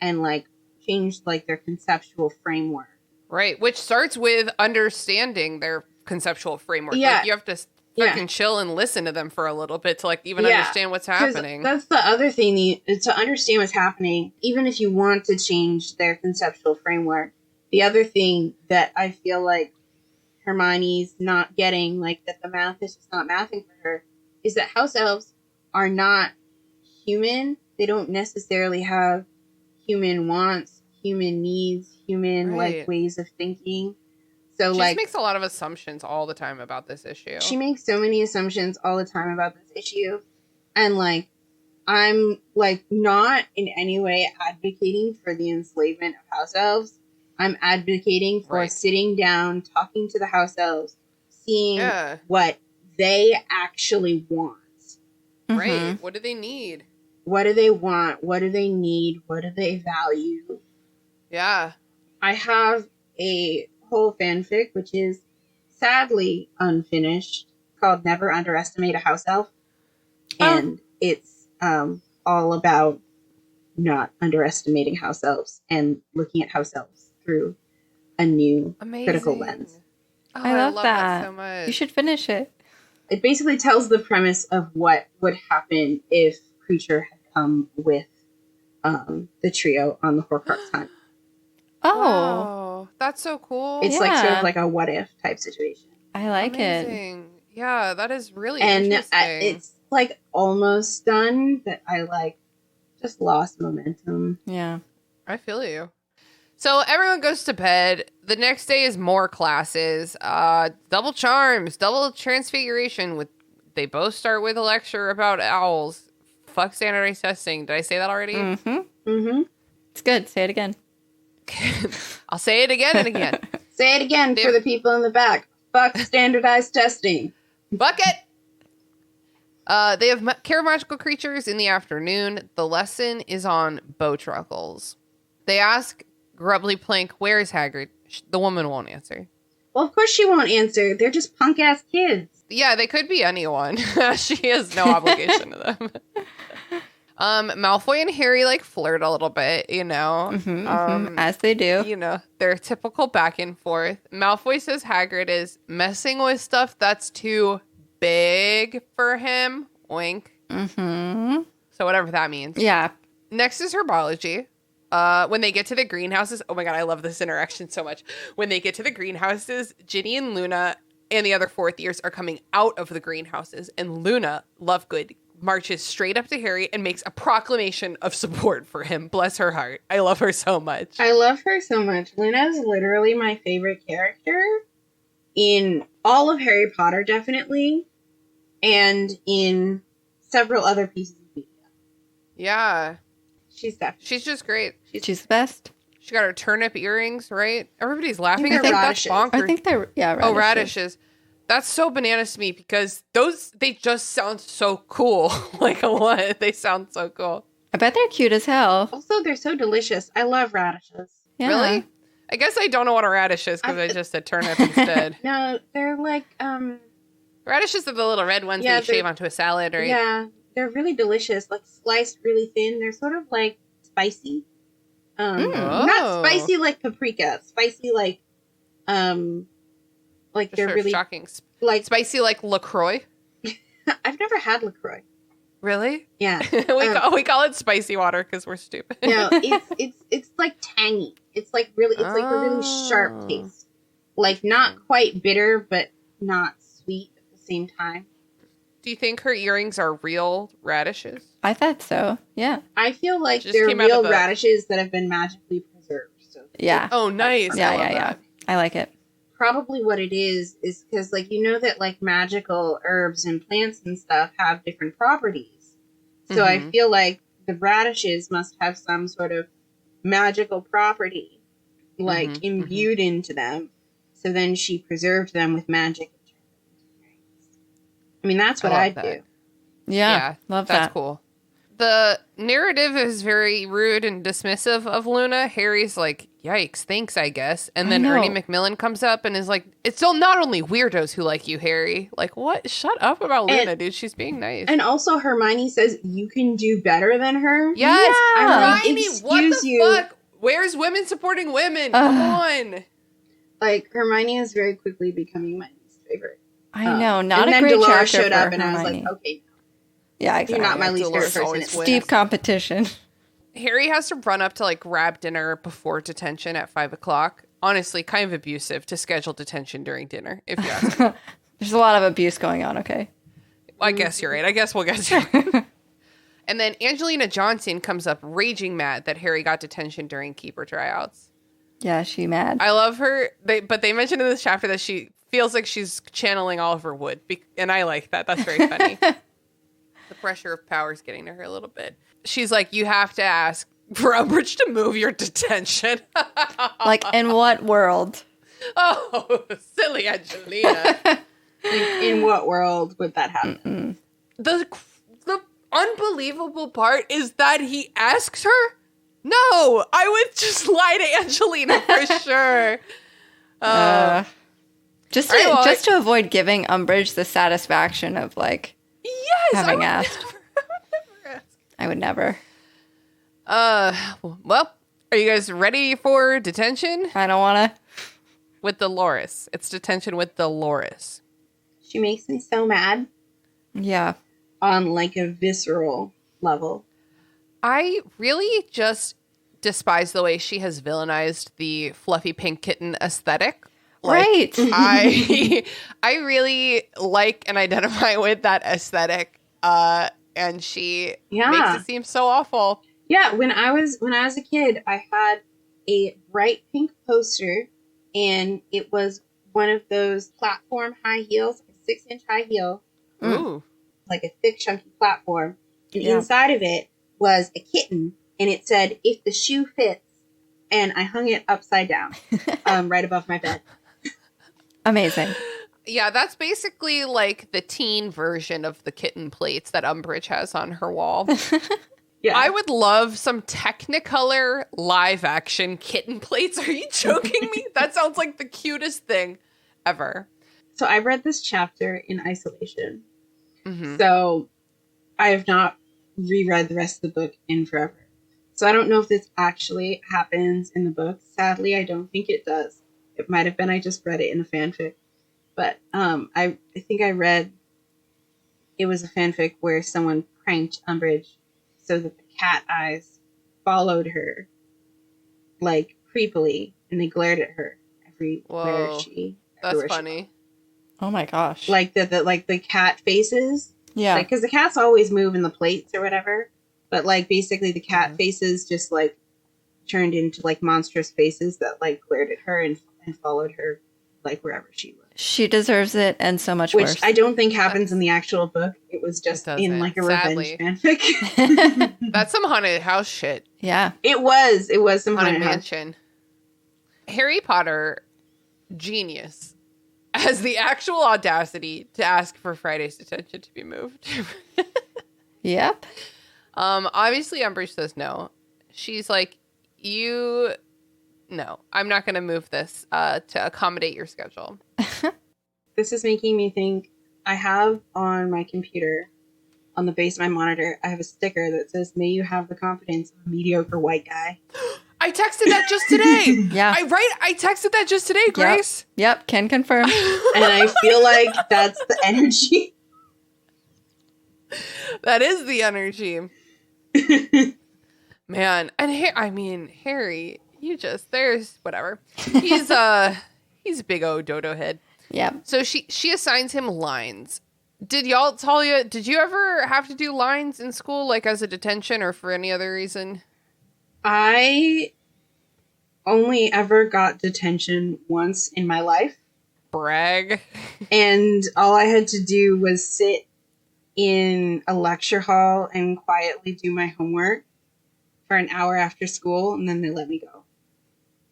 and like change like their conceptual framework. Right, which starts with understanding their conceptual framework. Yeah. Like you have to fucking chill and listen to them for a little bit to like even understand what's happening. That's the other thing, to understand what's happening, even if you want to change their conceptual framework. The other thing that I feel like Hermione's not getting, like that the math is just not mathing for her, is that house elves are not human. They don't necessarily have human wants, human needs, human like ways of thinking. So she like makes a lot of assumptions all the time about this issue. She makes so many assumptions all the time about this issue. And like I'm like not in any way advocating for the enslavement of house elves. I'm advocating for sitting down, talking to the house elves, seeing what they actually want. Right. Mm-hmm. What do they need? What do they want? What do they need? What do they value? Yeah. I have a whole fanfic, which is sadly unfinished, called Never Underestimate a House Elf. And it's all about not underestimating house elves and looking at house elves through a new critical lens. Oh, I love that so much. You should finish it. It basically tells the premise of what would happen if Creature had come with the trio on the Horcrux hunt. Oh. Wow. That's so cool. It's like sort of like a what if type situation. I like it. Yeah, that is really interesting. And it's like almost done, but I like just lost momentum. Yeah. I feel you. So everyone goes to bed. The next day is more classes. Double charms, double transfiguration. They both start with a lecture about owls. Fuck standardized testing. Did I say that already? Mm-hmm. Mm-hmm. It's good. Say it again. I'll say it again and again. Say it again for the people in the back. Fuck standardized testing. Fuck it. They have care of magical creatures in the afternoon. The lesson is on Bowtruckles. They ask Grubbly Plank, where is Hagrid? The woman won't answer. Well, of course she won't answer. They're just punk-ass kids. Yeah, they could be anyone. She has no obligation to them. Malfoy and Harry like flirt a little bit, you know. As they do. You know, their typical back and forth. Malfoy says Hagrid is messing with stuff that's too big for him. Wink. So whatever that means. Yeah. Next is herbology. When they get to the greenhouses, oh my god, I love this interaction so much. When they get to the greenhouses, Ginny and Luna and the other fourth years are coming out of the greenhouses, and Luna Lovegood marches straight up to Harry and makes a proclamation of support for him. Bless her heart. I love her so much. I love her so much. Luna is literally my favorite character in all of Harry Potter, definitely, and in several other pieces of media. Yeah. She's just great. She's the best. She got her turnip earrings, right? Everybody's laughing. I think That's bonkers. I think they're, radishes. Oh, radishes. That's so bananas to me because they just sound so cool. Like, what? They sound so cool. I bet they're cute as hell. Also, they're so delicious. I love radishes. Yeah. Really? I guess I don't know what a radish is because I just said turnip instead. No, they're like, Radishes are the little red ones that you shave onto a salad, right? Yeah, they're really delicious. Like sliced really thin. They're sort of like spicy. Not spicy like paprika. Spicy like they're really shocking. Like spicy like LaCroix. I've never had LaCroix. Really? Yeah. we call it spicy water because we're stupid. No, it's like tangy. It's like really like a really sharp taste. Like not quite bitter, but not sweet at the same time. Do you think her earrings are real radishes? I thought so. Yeah. I feel like they're real radishes that have been magically preserved. So yeah. Oh, nice. Yeah. I like it. Probably what it is because like you know that like magical herbs and plants and stuff have different properties. So I feel like the radishes must have some sort of magical property like imbued into them. So then she preserved them with magic. I mean, that's what I'd do. Yeah, love that. That's cool. The narrative is very rude and dismissive of Luna. Harry's like, yikes, thanks, I guess. And then Ernie Macmillan comes up and is like, it's still not only weirdos who like you, Harry. Like, what? Shut up about Luna, dude. She's being nice. And also Hermione says, you can do better than her. Yes. Yeah. Hermione, what the fuck? Where's women supporting women? Come on. Like, Hermione is very quickly becoming my least favorite. I know, not and a great Dolores character showed up, for and Hermione. I was like, okay, yeah, exactly. You're not my least favorite person. Steep competition. Harry has to run up to like grab dinner before detention at 5:00. Honestly, kind of abusive to schedule detention during dinner, if you ask me. There's a lot of abuse going on, okay? I guess you're right. I guess we'll get to it. And then Angelina Johnson comes up raging mad that Harry got detention during keeper tryouts. Yeah, she mad. I love her. But they mentioned in this chapter that she feels like she's channeling Oliver Wood. And I like that. That's very funny. The pressure of power is getting to her a little bit. She's like, you have to ask for Umbridge to move your detention. Like, in what world? Oh, silly Angelina. In what world would that happen? The unbelievable part is that he asks her? No, I would just lie to Angelina for sure. Just to avoid giving Umbridge the satisfaction of like having asked. I would never. Well, are you guys ready for detention? I don't want to. With Dolores. It's detention with Dolores. She makes me so mad. Yeah. On like a visceral level. I really just despise the way she has villainized the fluffy pink kitten aesthetic. Like, right. I really like and identify with that aesthetic. And she makes it seem so awful. Yeah, when I was a kid, I had a bright pink poster, and it was one of those platform high heels, a 6-inch high heel. Ooh. Like a thick, chunky platform. And inside of it was a kitten, and it said, "If the shoe fits," and I hung it upside down, right above my bed. Amazing. Yeah, that's basically like the teen version of the kitten plates that Umbridge has on her wall. Yeah. I would love some Technicolor live action kitten plates. Are you joking me? That sounds like the cutest thing ever. So I read this chapter in isolation. Mm-hmm. So I have not reread the rest of the book in forever. So I don't know if this actually happens in the book. Sadly, I don't think it does. It might have been I just read it in a fanfic. But I think I read it was a fanfic where someone pranked Umbridge so that the cat eyes followed her like creepily, and they glared at her everywhere Whoa, she. that's funny. Oh my gosh. Like the cat faces. Yeah. Because the cats always move in the plates or whatever. But like basically the cat faces just like turned into like monstrous faces that like glared at her and followed her like wherever she was. She deserves it and so much Which worse. I don't think happens in the actual book. It was just in like a sadly. revenge fanfic. That's some haunted house shit. Yeah. It was some Haunted haunted house. mansion. Harry Potter, genius, has the actual audacity to ask for Friday's detention to be moved. Yep. Obviously Umbridge says no. She's like, no, I'm not going to move this to accommodate your schedule. This is making me think. I have on my computer, on the base of my monitor, I have a sticker that says, "May you have the confidence of a mediocre white guy." I texted that just today. Yeah. I texted that just today, Grace. Yep. Can confirm. And I feel like that's the energy. That is the energy. Man, and Harry, there's whatever. He's a big old dodo head. Yeah. So she assigns him lines. Talia, did you ever have to do lines in school, like as a detention or for any other reason? I only ever got detention once in my life. Brag. And all I had to do was sit in a lecture hall and quietly do my homework for an hour after school, and then they let me go.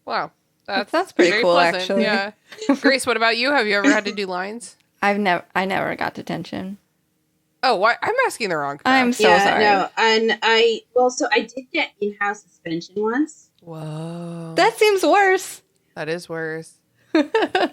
Wow. That's pretty very cool, pleasant. actually. Yeah. Grace, what about you? Have you ever had to do lines? I never got detention. Oh, why? I'm asking the wrong crowd. I'm so sorry. No, and I did get in-house suspension once. Whoa. That seems worse. That is worse. I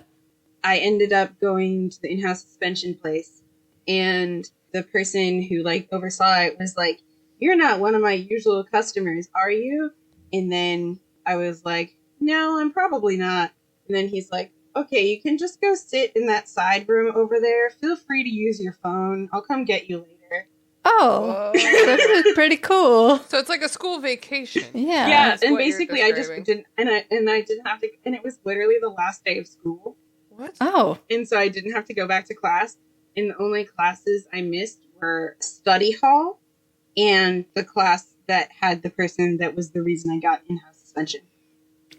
ended up going to the in-house suspension place, and the person who like oversaw it was like, "You're not one of my usual customers, are you?" And then I was like, "No, I'm probably not." And then he's like, "Okay, you can just go sit in that side room over there. Feel free to use your phone. I'll come get you later." Oh, Whoa. that's pretty cool. So it's like a school vacation. Yeah. Yeah, that's and what you're basically I just describing. didn't, and I didn't have to, and it was literally the last day of school, What? Oh. and so I didn't have to go back to class. And the only classes I missed were study hall and the class that had the person that was the reason I got in-house suspension.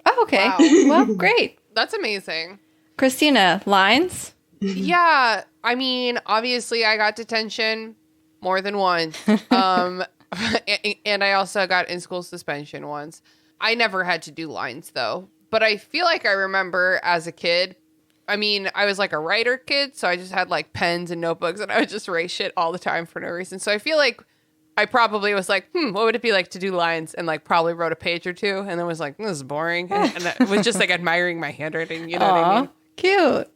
Oh, okay. Wow. Well, great. That's amazing. Christina, lines? Yeah, I mean, obviously I got detention more than once. And I also got in-school suspension once. I never had to do lines, though. But I feel like I remember as a kid, I mean, I was like a writer kid, so I just had like pens and notebooks, and I would just write shit all the time for no reason. So I feel like I probably was like, what would it be like to do lines? And like probably wrote a page or two, and then was like, this is boring. And I was just like admiring my handwriting, you know what I mean? Cute.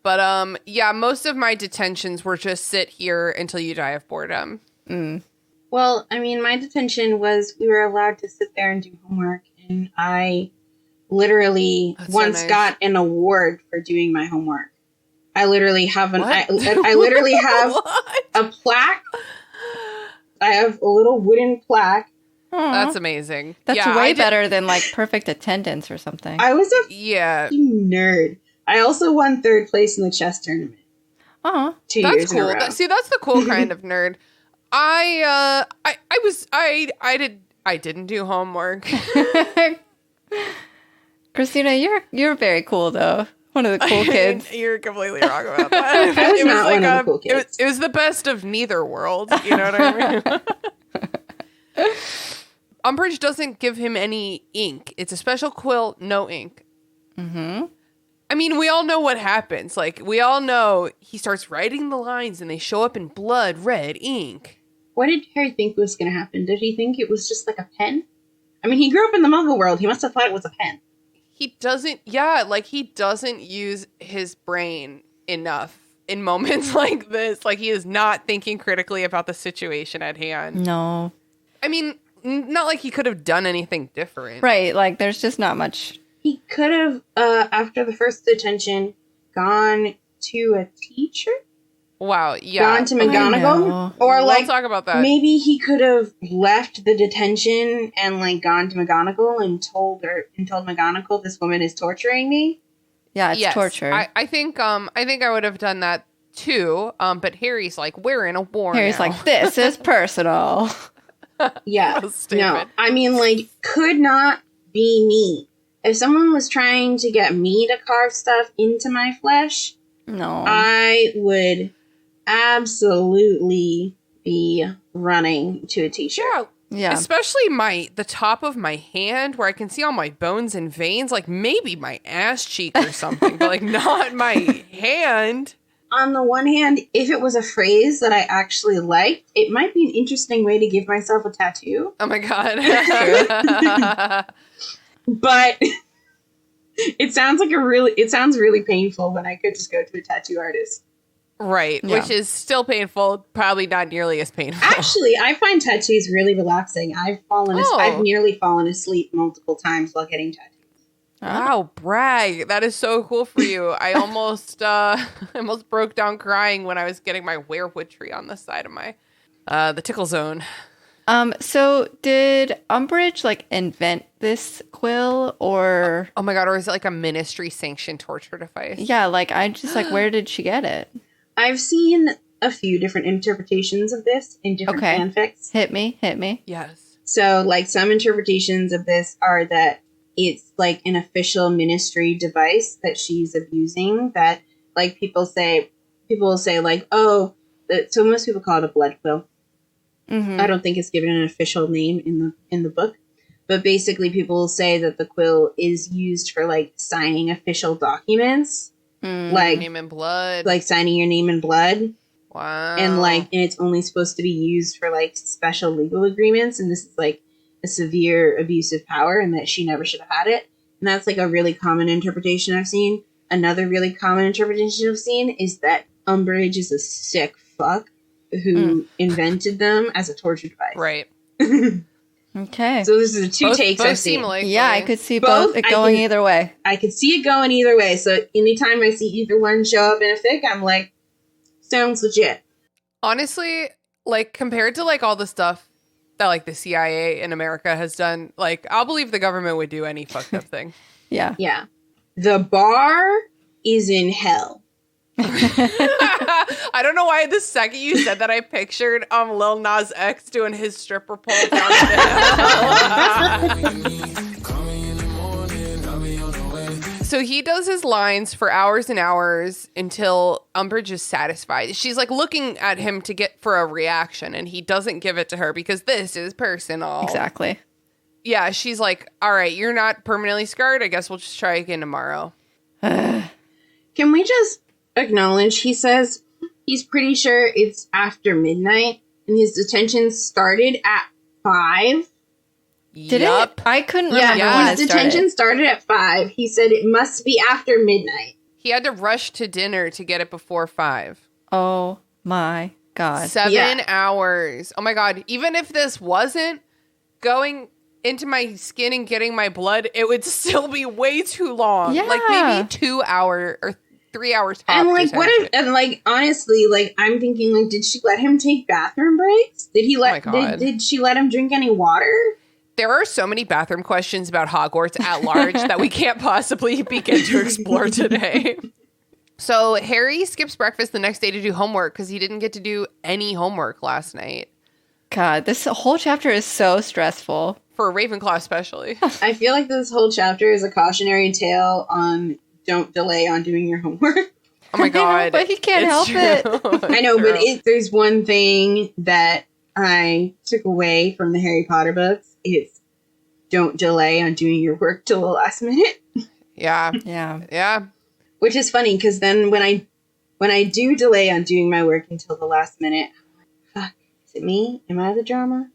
But yeah, most of my detentions were just sit here until you die of boredom. Well, I mean, my detention was we were allowed to sit there and do homework, and I literally That's so once nice. got an award for doing my homework. I literally have What? I literally have What? a plaque. I have a little wooden plaque. Aw. That's amazing. That's Yeah, way I did- better than like perfect attendance or something. I was a Yeah, fucking nerd. I also won 3rd place in the chess tournament Oh. 2 that's years in a cool. row. See, that's the cool kind of nerd. I didn't do homework. Christina, you're very cool though. One of the cool kids. You're completely wrong about that. I was not one of the cool kids. It was the best of neither world. You know what I mean? Umbridge doesn't give him any ink. It's a special quill, no ink. Mm-hmm. I mean, we all know what happens. Like, we all know he starts writing the lines and they show up in blood red ink. What did Harry think was going to happen? Did he think it was just like a pen? I mean, he grew up in the Muggle world. He must have thought it was a pen. He doesn't use his brain enough in moments like this. Like, he is not thinking critically about the situation at hand. No. I mean, not like he could have done anything different. Right, like, there's just not much. He could have, after the first detention, gone to a teacher? Wow, yeah. Gone to McGonagall? Or, We'll talk about that. maybe he could have left the detention and, like, gone to McGonagall and told McGonagall, this woman is torturing me? Yeah, it's torture. I think I would have done that too. But Harry's like, we're in a war Harry's now. like, this is personal. Yeah. So stupid. No, I mean, like, could not be me. If someone was trying to get me to carve stuff into my flesh, No. I would absolutely be running to a t-shirt. Yeah. Yeah. Especially the top of my hand where I can see all my bones and veins, like maybe my ass cheek or something, but like not my hand. On the one hand, if it was a phrase that I actually liked, it might be an interesting way to give myself a tattoo. Oh my God. But it sounds really painful when I could just go to a tattoo artist. Right. Yeah. Which is still painful, probably not nearly as painful. Actually, I find tattoos really relaxing. I've nearly fallen asleep multiple times while getting tattoos. Wow, brag. That is so cool for you. I almost broke down crying when I was getting my werewood tree on the side of my the tickle zone. So did Umbridge like invent this quill or Oh my God, or is it like a ministry sanctioned torture device? yeah, like I just like where did she get it? I've seen a few different interpretations of this in different Okay. fanfics. Hit me. Yes. So, like, some interpretations of this are that it's like an official ministry device that she's abusing. That, like, people will say, like, oh, so most people call it a blood quill. Mm-hmm. I don't think it's given an official name in the book, but basically, people will say that the quill is used for like signing official documents, like Name and blood. like signing your name in blood. Wow. And it's only supposed to be used for like special legal agreements, and this is like a severe abuse of power, and that she never should have had it. And that's like a really common interpretation I've seen. Another really common interpretation I've seen is that Umbridge is a sick fuck who invented them as a torture device. Right. Okay. So this is two takes I've seen. Yeah, I could see Both, both it going either way. I could see it going either way. So anytime I see either one show up in a fic, I'm like, sounds legit. Honestly, like compared to like all the stuff that like the CIA in America has done, like I'll believe the government would do any fucked up thing. Yeah. Yeah. The bar is in hell. I don't know why the second you said that I pictured Lil Nas X doing his stripper pole down the hill. So he does his lines for hours and hours until Umbridge is satisfied. She's like looking at him to get for a reaction, and he doesn't give it to her because this is personal. Exactly. Yeah, she's like, all right, you're not permanently scarred. I guess we'll just try again tomorrow. Can we just acknowledge, he says he's pretty sure it's after midnight and his detention started at 5. Did it? I couldn't remember when his it detention started. started at 5. He said it must be after midnight. He had to rush to dinner to get it before 5. Oh my God. 7 hours. Oh my God. Even if this wasn't going into my skin and getting my blood, it would still be way too long. Yeah. Like maybe 2 hours or 3 hours top. And like, what if, and like, honestly, like, I'm thinking, like, did she let him take bathroom breaks? Did he let, did she let him drink any water? There are so many bathroom questions about Hogwarts at large that we can't possibly begin to explore today. So Harry skips breakfast the next day to do homework because he didn't get to do any homework last night. God, this whole chapter is so stressful. For Ravenclaw especially. I feel like this whole chapter is a cautionary tale on don't delay on doing your homework. Oh my God. I know, but he can't help it. I know, but there's one thing that I took away from the Harry Potter books. It's don't delay on doing your work till the last minute. Yeah. Yeah. Yeah. Which is funny because then when I do delay on doing my work until the last minute, I'm like, fuck, is it me? Am I the drama?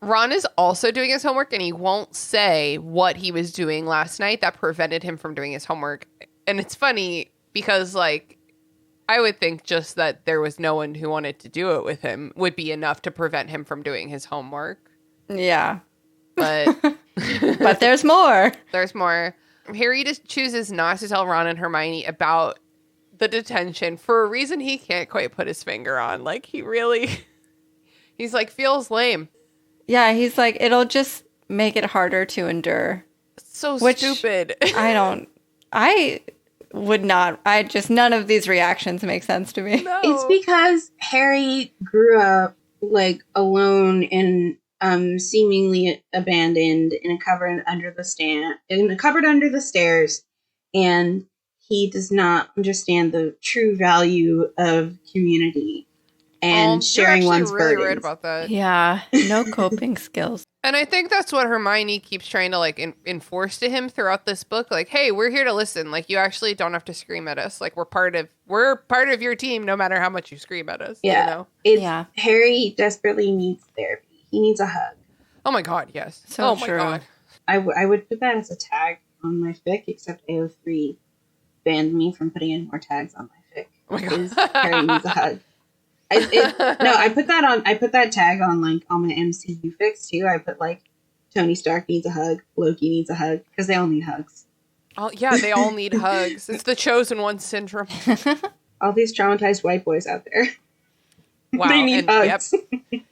Ron is also doing his homework, and he won't say what he was doing last night that prevented him from doing his homework. And it's funny because, like, I would think just that there was no one who wanted to do it with him would be enough to prevent him from doing his homework. Yeah. But but there's more. There's more. Harry just chooses not to tell Ron and Hermione about the detention for a reason he can't quite put his finger on. Like, he's like, feels lame. Yeah, he's like, it'll just make it harder to endure. So Which stupid. None of these reactions make sense to me. No. It's because Harry grew up like alone and seemingly abandoned in a cupboard under the stairs, and he does not understand the true value of community and sharing one's really burdens. right about that. Yeah, no coping skills. And I think that's what Hermione keeps trying to like enforce to him throughout this book. Like, hey, we're here to listen. Like, you actually don't have to scream at us. Like, we're part of your team, no matter how much you scream at us. Yeah, you know? Harry desperately needs therapy. He needs a hug. Oh my god, yes. So oh true. my god. I would put that as a tag on my fic, except AO3 banned me from putting in more tags on my fic. Oh my god. Is Harry needs a hug. I put that tag on like all my MCU fics too. I put like Tony Stark needs a hug, Loki needs a hug, because they all need hugs. Oh yeah, they all need hugs. It's the chosen one syndrome. All these traumatized white boys out there. Wow. They need hugs. Yep,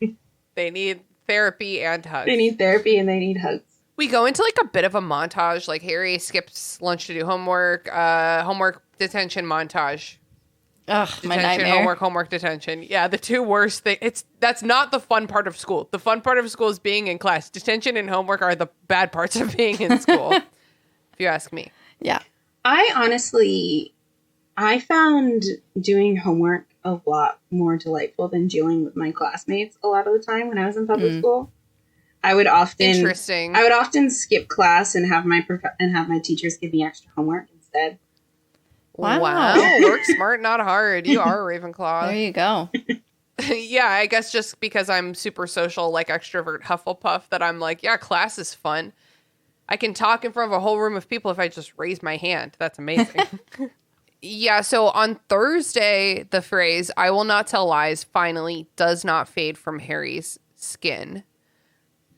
they need therapy and hugs. They need therapy and they need hugs. We go into like a bit of a montage. Like, Harry skips lunch to do homework, detention montage. Ugh, my Detention, nightmare. homework, detention. Yeah, the two worst things. That's not the fun part of school. The fun part of school is being in class. Detention and homework are the bad parts of being in school, if you ask me. Yeah. I found doing homework a lot more delightful than dealing with my classmates a lot of the time when I was in public school. I would often skip class and have my teachers give me extra homework instead. Wow. Work smart, not hard. You are a Ravenclaw. There you go. Yeah, I guess just because I'm super social, like extrovert Hufflepuff, that I'm like, yeah, class is fun. I can talk in front of a whole room of people if I just raise my hand. That's amazing. Yeah, so on Thursday, the phrase, "I will not tell lies," finally does not fade from Harry's skin.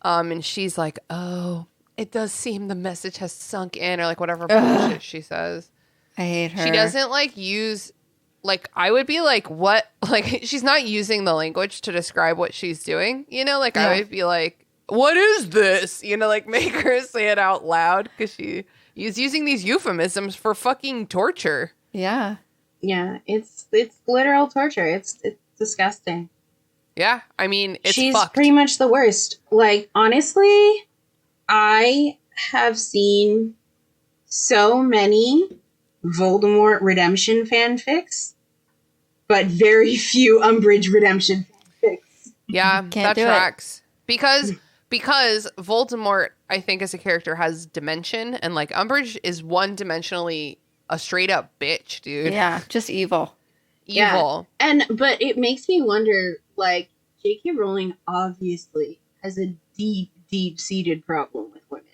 And she's like, oh, it does seem the message has sunk in, or like whatever bullshit she says. I hate her. She doesn't like use, like, I would be like, what? Like, she's not using the language to describe what she's doing. You know, like, I would be like, what is this? You know, like, make her say it out loud, because she is using these euphemisms for fucking torture. Yeah. Yeah, it's literal torture. It's disgusting. Yeah, I mean, She's fucked. pretty much the worst. Like, honestly, I have seen so many Voldemort redemption fanfics, but very few Umbridge redemption fanfics. Yeah, Can't that do it. tracks. Because Voldemort, I think, as a character, has dimension, and like Umbridge is one-dimensionally a straight-up bitch, dude. Yeah, just evil. Evil. Yeah. But it makes me wonder, like, J.K. Rowling obviously has a deep-seated problem with women.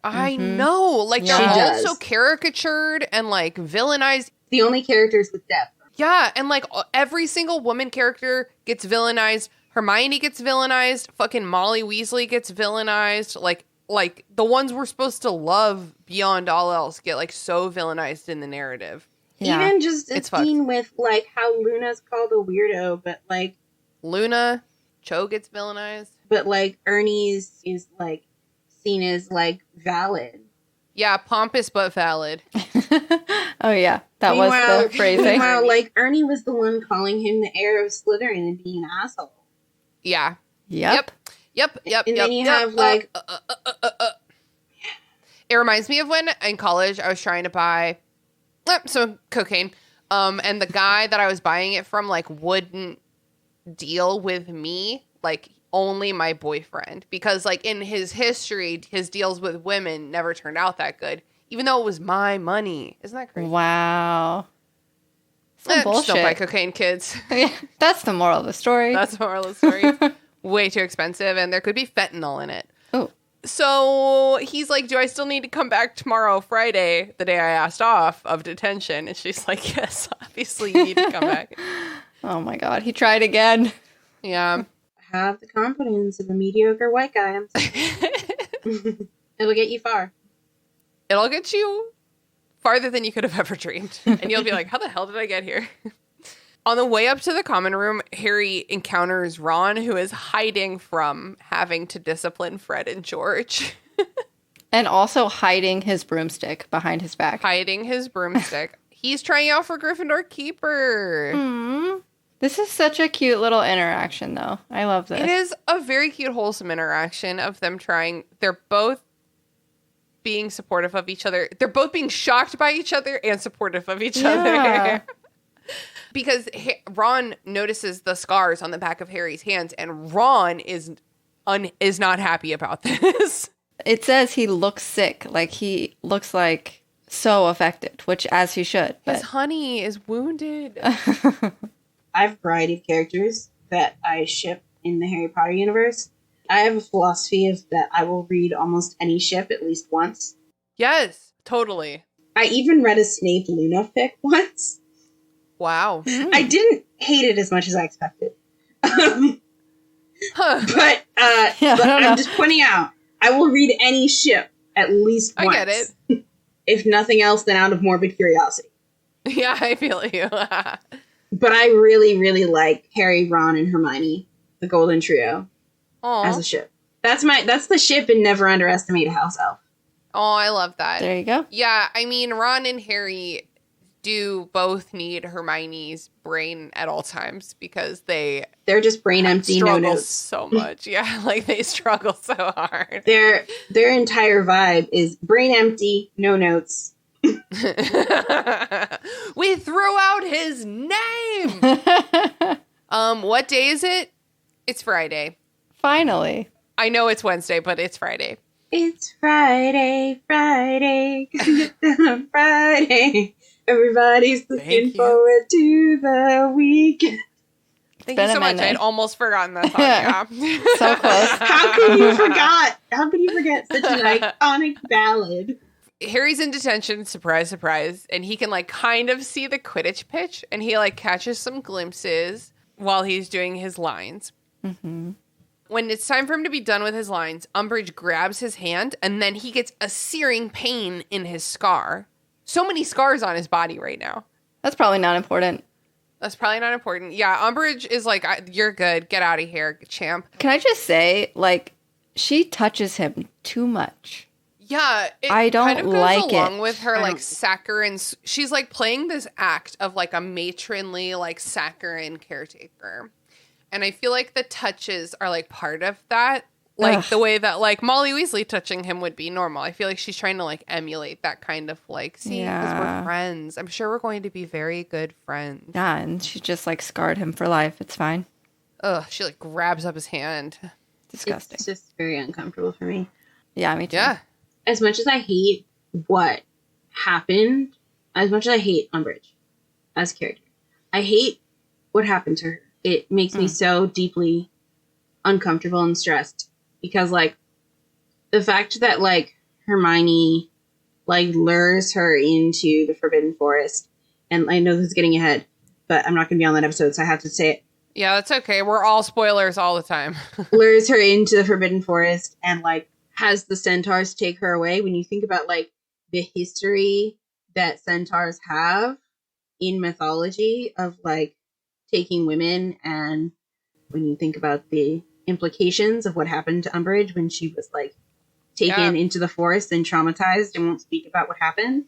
I know. Like, Yeah. they're She all does. so caricatured and like villainized. The only characters with depth. Yeah, and like every single woman character gets villainized. Hermione gets villainized. Fucking Molly Weasley gets villainized. Like the ones we're supposed to love beyond all else get like so villainized in the narrative. Yeah. Even just a It's fucked. scene with, like, how Luna's called a weirdo, but, like, Luna, Cho gets villainized. Ernie's is, like, seen as, like, valid. Yeah, pompous but valid. Oh, yeah. That was the phrasing. Meanwhile, like, Ernie was the one calling him the heir of Slytherin and being an asshole. Yeah. Yep. Yep. And then you have, like... It reminds me of when in college I was trying to buy some cocaine, and the guy that I was buying it from like wouldn't deal with me like only my boyfriend, because like in his history, his deals with women never turned out that good, even though it was my money. Isn't that crazy? Wow. Some Just don't buy bullshit. cocaine, kids. Yeah, that's the moral of the story. That's the moral of the story. Way too expensive, and there could be fentanyl in it. Oh. So he's like, do I still need to come back tomorrow, Friday, the day I asked off of detention? And she's like, yes, obviously you need to come back. Oh my God. He tried again. Yeah. Have the confidence of a mediocre white guy. I'm sorry. It'll get you far. It'll get you farther than you could have ever dreamed. And you'll be like, how the hell did I get here? On the way up to the common room, Harry encounters Ron, who is hiding from having to discipline Fred and George. And also hiding his broomstick behind his back. Hiding his broomstick. He's trying out for Gryffindor Keeper. Mm. This is such a cute little interaction, though. I love this. It is a very cute, wholesome interaction of them trying. They're both being supportive of each other. They're both being shocked by each other and supportive of each other. Because Ron notices the scars on the back of Harry's hands, and Ron is not happy about this. It says he looks sick. Like, he looks like so affected, which as he should. His honey is wounded. I have a variety of characters that I ship in the Harry Potter universe. I have a philosophy of that I will read almost any ship at least once. Yes, totally. I even read a Snape Luna fic once. Wow. I didn't hate it as much as I expected. But I'm just pointing out, I will read any ship at least once. I get it. If nothing else, then out of morbid curiosity. Yeah, I feel you. But I really, really like Harry, Ron, and Hermione, the Golden Trio, as a ship. That's the ship in Never Underestimate a House Elf. Oh, I love that. There you go. Yeah, I mean, Ron and Harry do both need Hermione's brain at all times because they're just brain empty, no notes so much. Yeah, like they struggle so hard. Their entire vibe is brain empty, no notes. We threw out his name. What day is it? It's Friday. Finally. I know it's Wednesday, but it's Friday. It's Friday, Friday, Friday. Everybody's looking forward to the weekend. Thank you so much. I'd almost forgotten that song. Yeah. So close. How could you forget such an iconic ballad? Harry's in detention, surprise, surprise, and he can like kind of see the Quidditch pitch, and he like catches some glimpses while he's doing his lines. Mm-hmm. When it's time for him to be done with his lines, Umbridge grabs his hand, and then he gets a searing pain in his scar. So many scars on his body right now. That's probably not important. That's probably not important. Yeah, Umbridge is like, you're good. Get out of here, champ. Can I just say, like, she touches him too much. Yeah, I don't kind of goes like along it. with her like saccharine. She's like playing this act of like a matronly like saccharine caretaker, and I feel like the touches are like part of that. Like the way that like Molly Weasley touching him would be normal. I feel like she's trying to like emulate that kind of like, see, because we're friends. I'm sure we're going to be very good friends. Yeah, and she just like scarred him for life. It's fine. Ugh, she like grabs up his hand. Disgusting. It's just very uncomfortable for me. Yeah, me too. Yeah. As much as I hate what happened, as much as I hate Umbridge as a character, I hate what happened to her. It makes me so deeply uncomfortable and stressed because, like, the fact that, like, Hermione, like, lures her into the Forbidden Forest, and I know this is getting ahead, but I'm not going to be on that episode, so I have to say it. Yeah, that's okay. We're all spoilers all the time. Lures her into the Forbidden Forest and, like, has the centaurs take her away. When you think about like the history that centaurs have in mythology of like taking women, and when you think about the implications of what happened to Umbridge when she was like taken into the forest and traumatized and won't speak about what happened.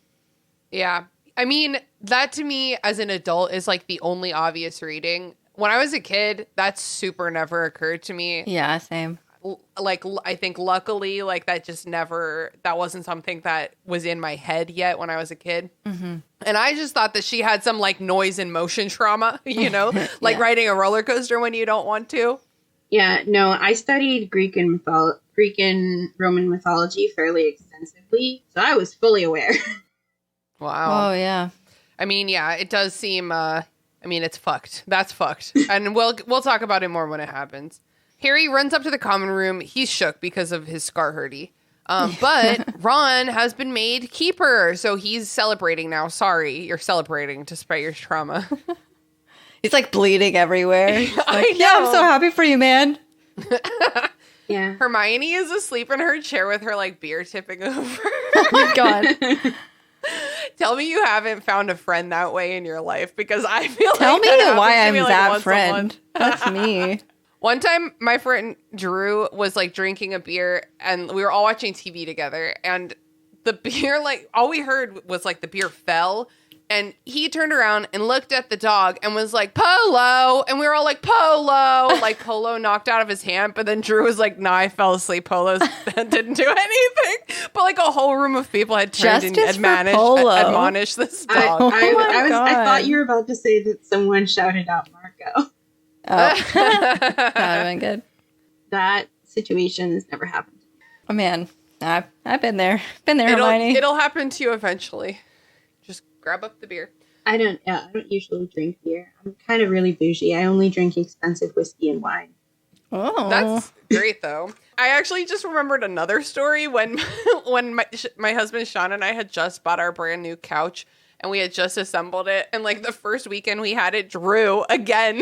Yeah. I mean, that to me as an adult is like the only obvious reading. When I was a kid, that super never occurred to me. Yeah, same. Like, I think luckily, like, that wasn't something that was in my head yet when I was a kid. Mm-hmm. And I just thought that she had some, like, noise and motion trauma, you know? Like riding a roller coaster when you don't want to. Yeah, no, I studied Greek and Roman mythology fairly extensively, so I was fully aware. Wow. Oh, yeah. I mean, yeah, it does seem, it's fucked. That's fucked. And we'll talk about it more when it happens. Harry runs up to the common room. He's shook because of his scar hurdy. But Ron has been made keeper, so he's celebrating now. Sorry, you're celebrating despite your trauma. He's like bleeding everywhere. He's like, I yeah, I'm know. so happy for you, man. Yeah. Hermione is asleep in her chair with her like beer tipping over. Oh my God. Tell me you haven't found a friend that way in your life, because I feel Tell like me that why happens to I'm me, like, that once a friend. month. That's me. One time, my friend Drew was like drinking a beer, and we were all watching TV together, and the beer, like, all we heard was like the beer fell, and he turned around and looked at the dog and was like, Polo, and we were all like, Polo, like Polo knocked out of his hand, but then Drew was like, nah, I fell asleep, Polo didn't do anything, but like a whole room of people had turned and Justice for Admonished Polo. this I, dog. I God. thought you were about to say that someone shouted out Marco. Oh, that would have been good. That situation has never happened. Oh, man. I've been there. Been there, Hermione. It'll happen to you eventually. Just grab up the beer. I don't usually drink beer. I'm kind of really bougie. I only drink expensive whiskey and wine. Oh. That's great, though. I actually just remembered another story when my husband Sean and I had just bought our brand new couch, and we had just assembled it. And like the first weekend we had it, Drew again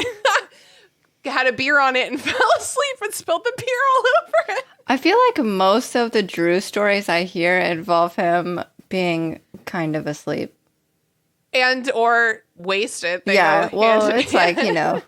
had a beer on it and fell asleep and spilled the beer all over it. I feel like most of the Drew stories I hear involve him being kind of asleep. And or wasted. They Yeah, go well, hand in it's like, hand. you know,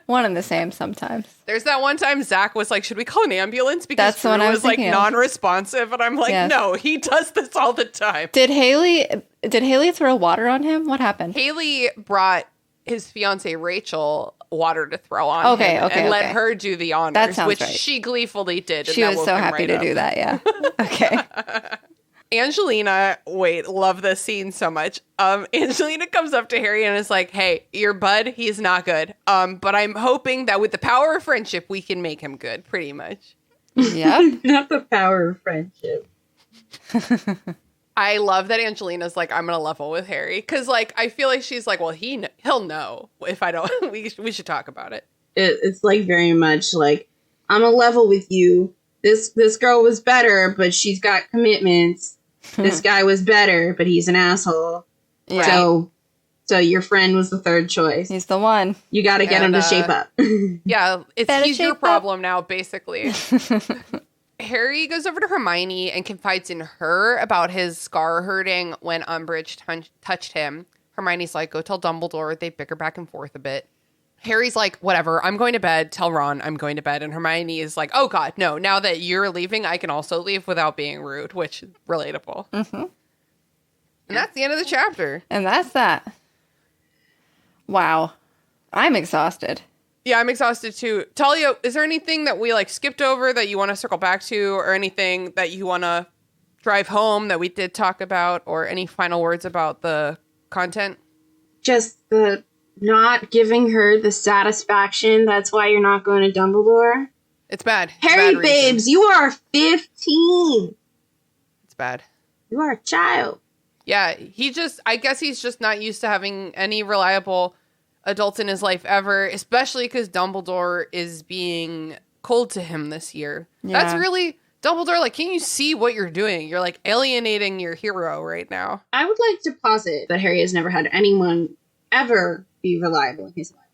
one and the same sometimes. There's that one time Zach was like, should we call an ambulance? Because That's the Drew one I was was like thinking of. non-responsive. And I'm like, Yes. no, he does this all the time. Did Haley throw water on him? What happened? Haley brought his fiance Rachel water to throw on Okay, him okay, and let okay. her do the honors, That sounds which right. she gleefully did. And She that was woke so him happy right to up. do that, yeah. Okay. Angelina, love this scene so much. Angelina comes up to Harry and is like, hey, your bud, he's not good. But I'm hoping that with the power of friendship, we can make him good, pretty much. Yep. Not the power of friendship. I love that Angelina's like, I'm going to level with Harry. Because, like, I feel like she's like, well, he'll know if I don't. we should talk about it. It's like very much like, I'm a level with you. This girl was better, but she's got commitments. This guy was better, but he's an asshole. Yeah. So your friend was the third choice. He's the one. You got to get him And, to shape up. Yeah, Better he's your shape up. problem now, basically. Harry goes over to Hermione and confides in her about his scar hurting when Umbridge touched him. Hermione's like, go tell Dumbledore. They bicker back and forth a bit. Harry's like, whatever, I'm going to bed. Tell Ron I'm going to bed. And Hermione is like, oh God, no. Now that you're leaving, I can also leave without being rude, which is relatable. Mm-hmm. And that's the end of the chapter. And that's that. Wow. I'm exhausted. Yeah, I'm exhausted too. Talia, is there anything that we like skipped over that you want to circle back to, or anything that you want to drive home that we did talk about, or any final words about the content? Just the not giving her the satisfaction. That's why you're not going to Dumbledore. It's bad. It's Harry, bad reason. babes, you are 15. It's bad. You are a child. Yeah, I guess he's just not used to having any reliable adults in his life ever, especially because Dumbledore is being cold to him this year. Yeah. That's really, Dumbledore, like, can you see what you're doing? You're, like, alienating your hero right now. I would like to posit that Harry has never had anyone ever be reliable in his life.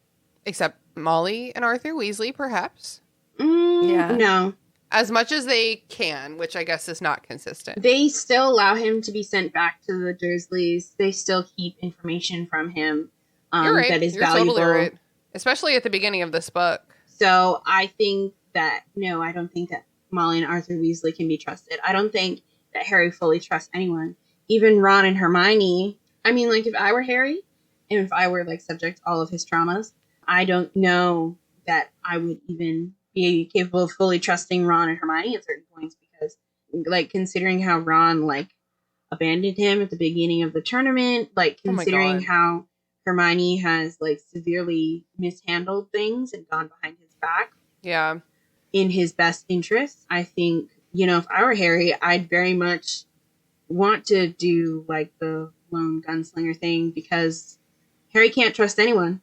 Except Molly and Arthur Weasley, perhaps. Yeah. No. As much as they can, which I guess is not consistent. They still allow him to be sent back to the Dursleys. They still keep information from him You're right. that is You're valuable. totally right. Especially at the beginning of this book. So I think that, no, I don't think that Molly and Arthur Weasley can be trusted. I don't think that Harry fully trusts anyone. Even Ron and Hermione. I mean, like, if I were Harry, and if I were, like, subject to all of his traumas, I don't know that I would even be capable of fully trusting Ron and Hermione at certain points, because, like, considering how Ron, like, abandoned him at the beginning of the tournament, like, Oh my considering God. how Hermione has, like, severely mishandled things and gone behind his back, Yeah. in his best interest. I think, if I were Harry, I'd very much want to do like the lone gunslinger thing, because Harry can't trust anyone.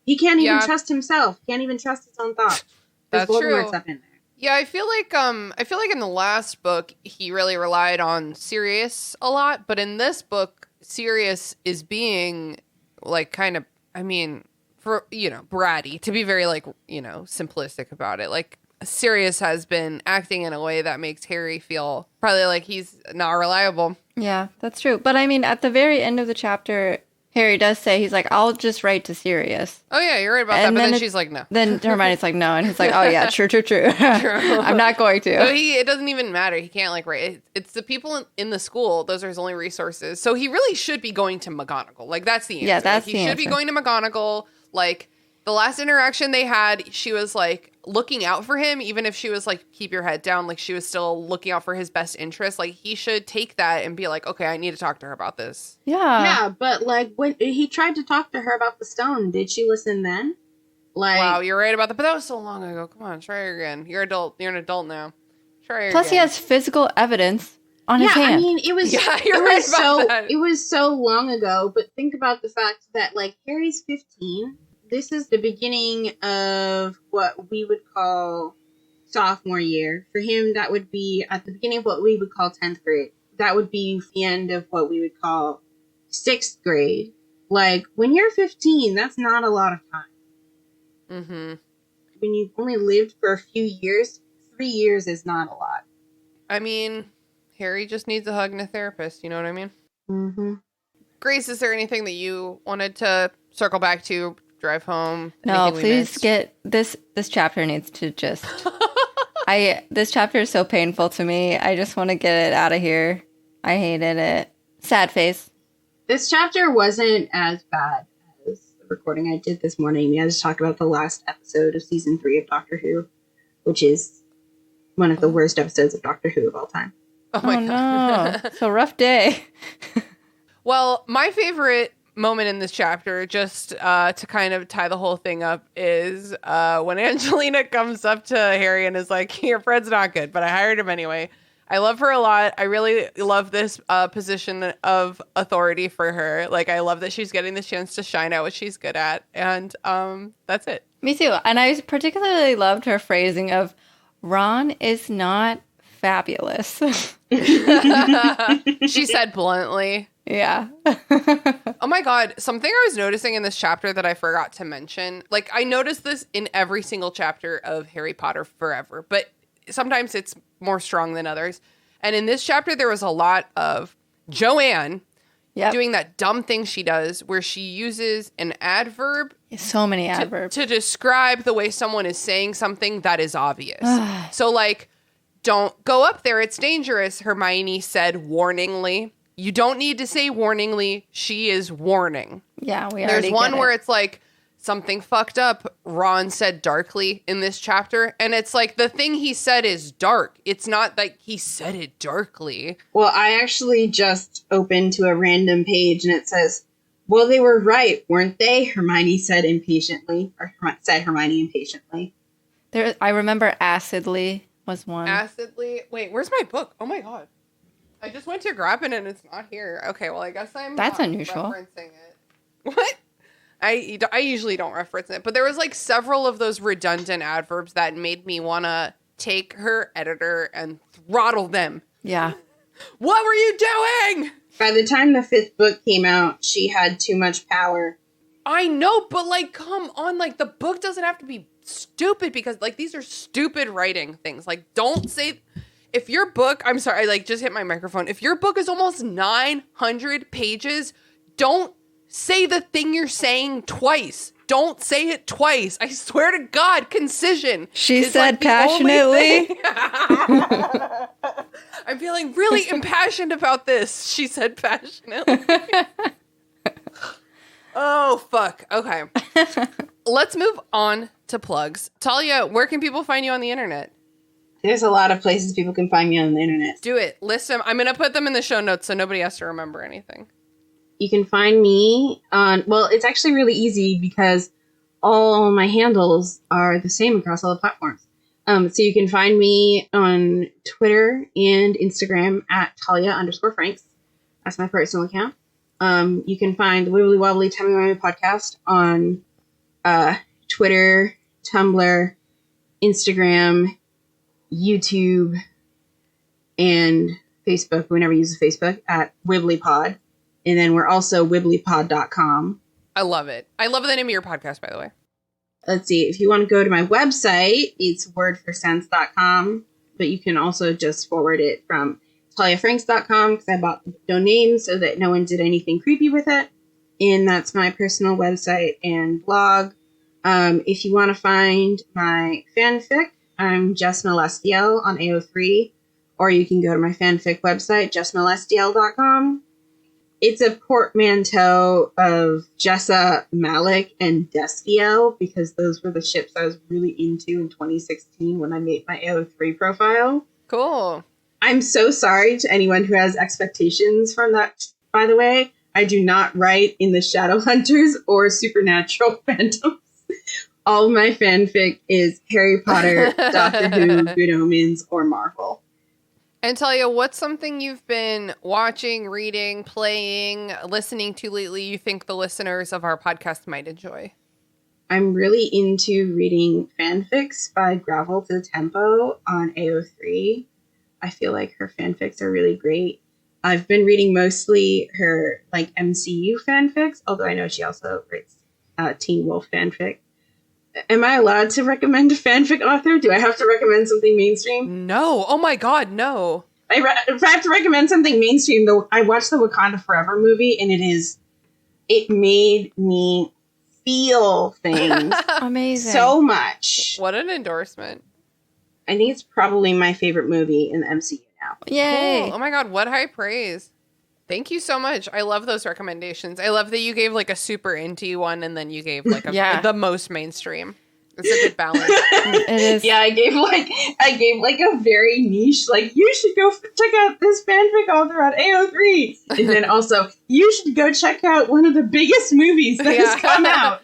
He can't even trust himself. Can't even trust his own thoughts. That's Voldemort's true. up in there. Yeah, I feel like in the last book he really relied on Sirius a lot, but in this book Sirius is being like kind of, I mean, for bratty, to be very like, simplistic about it. Like Sirius has been acting in a way that makes Harry feel probably like he's not reliable. Yeah, that's true. But I mean, at the very end of the chapter, Harry does say, he's like, I'll just write to Sirius. Oh, yeah, you're right about that. But then she's like, no. Then Hermione's like, no. And he's like, oh, yeah, true. I'm not going to. So it doesn't even matter. He can't like write. It's the people in the school. Those are his only resources. So he really should be going to McGonagall. Like, that's the answer. Yeah, that's like, the answer. He should be going to McGonagall. Like, the last interaction they had, she was like looking out for him, even if she was like, keep your head down. Like, she was still looking out for his best interest. Like, he should take that and be like, okay, I need to talk to her about this. Yeah. Yeah, but like when he tried to talk to her about the stone, did she listen then? Like, Wow, you're right about that. But that was so long ago. Come on, try again. You're an adult now. Try Plus, again. he has physical evidence on his hand. I mean, it was it was so long ago, but think about the fact that like Harry's 15. This is the beginning of what we would call sophomore year. For him, that would be at the beginning of what we would call 10th grade. That would be the end of what we would call 6th grade. Like, when you're 15, that's not a lot of time. Mm-hmm. When you've only lived for a few years, 3 years is not a lot. I mean, Harry just needs a hug and a therapist. You know what I mean? Mm-hmm. Grace, is there anything that you wanted to circle back to? Drive home? No, please get this chapter needs to just this chapter is so painful to me. I just want to get it out of here. I hated it. Sad face. This chapter wasn't as bad as the recording I did this morning. I just talked about the last episode of season 3 of Doctor Who, which is one of the worst episodes of Doctor Who of all time. Oh my God. No. It's a rough day. Well, my favorite moment in this chapter, just to kind of tie the whole thing up, is when Angelina comes up to Harry and is like, your friend's not good, but I hired him anyway. I love her a lot. I really love this position of authority for her. Like, I love that she's getting the chance to shine out what she's good at. And that's it. Me too. And I particularly loved her phrasing of, Ron is not fabulous. She said bluntly. Yeah. Oh my God. Something I was noticing in this chapter that I forgot to mention. Like, I noticed this in every single chapter of Harry Potter Forever, but sometimes it's more strong than others. And in this chapter, there was a lot of Joanne doing that dumb thing she does where she uses an adverb. So many adverbs. To describe the way someone is saying something that is obvious. So, like, don't go up there. It's dangerous, Hermione said warningly. You don't need to say warningly. She is warning. Yeah, There's one where it's like, something fucked up, Ron said darkly in this chapter. And it's like, the thing he said is dark. It's not like he said it darkly. Well, I actually just opened to a random page and it says, well, they were right, weren't they? Hermione said impatiently, or said Hermione impatiently. I remember acidly was one. Acidly? Wait, where's my book? Oh my God. I just went to grab it and it's not here. Okay, well, I guess That's unusual. Referencing it. What? I usually don't reference it, but there was like several of those redundant adverbs that made me want to take her editor and throttle them. Yeah. What were you doing? By the time the 5th book came out, she had too much power. I know, but like, come on, like the book doesn't have to be stupid because like these are stupid writing things. Like, don't say... If your book, I'm sorry, I like just hit my microphone. If your book is almost 900 pages, don't say the thing you're saying twice. Don't say it twice. I swear to God, concision. She said like passionately. I'm feeling really impassioned about this. She said passionately. Oh, fuck. Okay. Let's move on to plugs. Talia, where can people find you on the internet? There's a lot of places people can find me on the internet. Do it. List them. I'm going to put them in the show notes so nobody has to remember anything. You can find me on, well, it's actually really easy because all my handles are the same across all the platforms. So you can find me on Twitter and Instagram at Talia_Franks. That's my personal account. You can find the Wibbly Wobbly Timey Wimey podcast on Twitter, Tumblr, Instagram, YouTube, and Facebook. We never use Facebook at WibblyPod. And then we're also wibblypod.com. I love it. I love the name of your podcast, by the way. Let's see. If you want to go to my website, it's wordforsense.com. But you can also just forward it from taliafranks.com because I bought the domain so that no one did anything creepy with it. And that's my personal website and blog. If you want to find my fanfic, I'm Jess Molestiel on AO3. Or you can go to my fanfic website, jessmolestiel.com. It's a portmanteau of Jessa, Malik, and Destiel because those were the ships I was really into in 2016 when I made my AO3 profile. Cool. I'm so sorry to anyone who has expectations from that, by the way. I do not write in the Shadowhunters or Supernatural fandoms. All of my fanfic is Harry Potter, Doctor Who, Good Omens, or Marvel. And Talia, what's something you've been watching, reading, playing, listening to lately you think the listeners of our podcast might enjoy? I'm really into reading fanfics by Gravel to the Tempo on AO3. I feel like her fanfics are really great. I've been reading mostly her like MCU fanfics, although I know she also writes Teen Wolf fanfic. Am I allowed to recommend a fanfic author? Do I have to recommend something mainstream? No. Oh my God, no. If I have to recommend something mainstream, though, I watched the Wakanda Forever movie, and it made me feel things Amazing. so much. What an endorsement. I think it's probably my favorite movie in the MCU now. Yay. Cool. Oh my God, what high praise. Thank you so much. I love those recommendations. I love that you gave like a super indie one and then you gave like the most mainstream. It's a good balance. It is. Yeah, I gave like a very niche, like, you should go check out this fanfic author on AO3. And then also, you should go check out one of the biggest movies that has come out.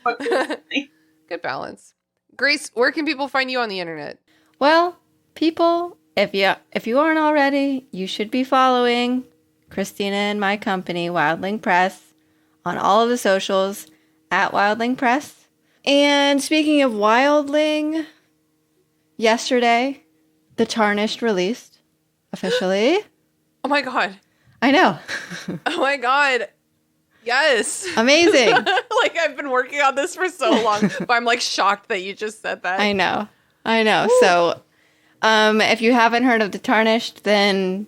Good balance. Grace, where can people find you on the internet? Well, people, if you aren't already, you should be following Christina and my company, Wildling Press, on all of the socials at Wildling Press. And speaking of Wildling, yesterday, The Tarnished released officially. Oh my God. I know. Oh my God. Yes. Amazing. Like I've been working on this for so long, but I'm like shocked that you just said that. I know. Woo. So, if you haven't heard of The Tarnished, then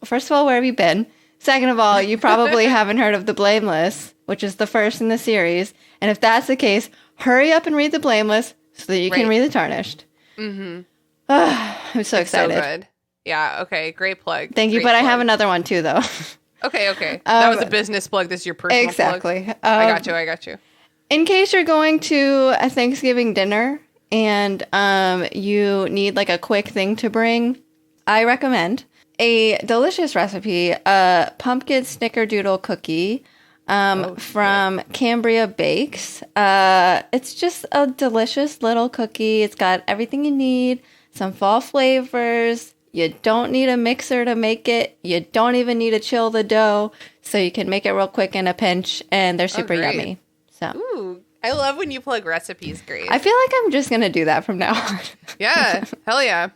first of all, where have you been? Second of all, you probably haven't heard of The Blameless, which is the first in the series. And if that's the case, hurry up and read The Blameless so that you can read The Tarnished. Mm-hmm. I'm so excited. So good. Yeah, okay. Great plug. Thank you. But I have another one too, though. Okay. That was a business plug. This is your personal plug. Exactly. I got you. In case you're going to a Thanksgiving dinner and you need like a quick thing to bring, I recommend a delicious recipe, a pumpkin snickerdoodle cookie from Cambria Bakes. It's just a delicious little cookie. It's got everything you need, some fall flavors. You don't need a mixer to make it. You don't even need to chill the dough. So you can make it real quick in a pinch, and they're super yummy. So, ooh, I love when you plug recipes, Grace. I feel like I'm just going to do that from now on. Yeah, hell yeah.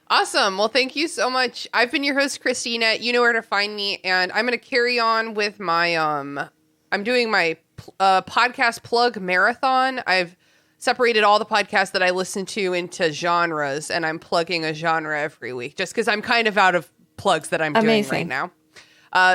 Awesome. Well, thank you so much. I've been your host, Christina. You know where to find me, and I'm going to carry on with my, I'm doing my podcast plug marathon. I've separated all the podcasts that I listen to into genres, and I'm plugging a genre every week just because I'm kind of out of plugs that I'm doing right now.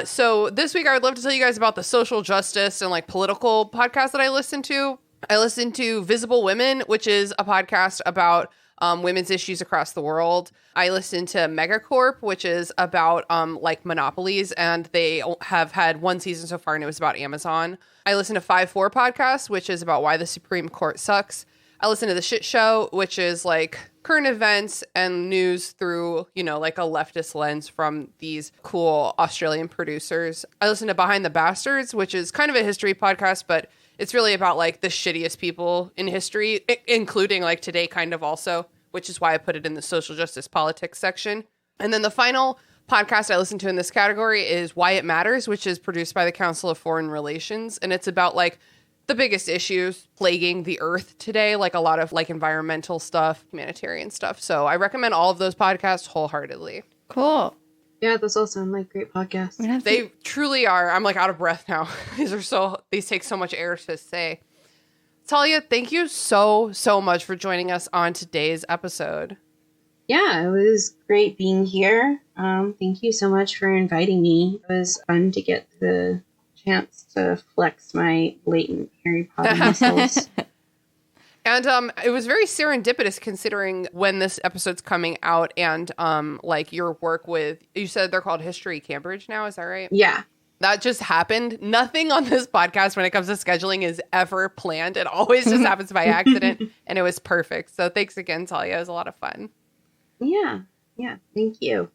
So this week I would love to tell you guys about the social justice and like political podcast that I listen to. I listen to Visible Women, which is a podcast about women's issues across the world. I listen to Megacorp, which is about like monopolies, and they have had one season so far, and it was about Amazon. I listen to 5-4 podcast, which is about why the Supreme Court sucks. I listen to The Shit Show, which is like current events and news through, you know, like a leftist lens from these cool Australian producers. I listen to Behind the Bastards, which is kind of a history podcast, but It's really about like the shittiest people in history, including like today kind of also, which is why I put it in the social justice politics section. And then the final podcast I listened to in this category is Why It Matters, which is produced by the Council of Foreign Relations. And it's about like the biggest issues plaguing the earth today, like a lot of like environmental stuff, humanitarian stuff. So I recommend all of those podcasts wholeheartedly. Cool. Yeah, those all sound like great podcasts. They truly are. I'm like out of breath now. These take so much air to say. Talia, thank you so much for joining us on today's episode. Yeah, it was great being here. Thank you so much for inviting me. It was fun to get the chance to flex my latent Harry Potter muscles. And it was very serendipitous considering when this episode's coming out and like your work with, you said they're called History Cambridge now, is that right? Yeah. That just happened. Nothing on this podcast when it comes to scheduling is ever planned. It always just happens by accident, and it was perfect. So thanks again, Talia. It was a lot of fun. Yeah. Thank you.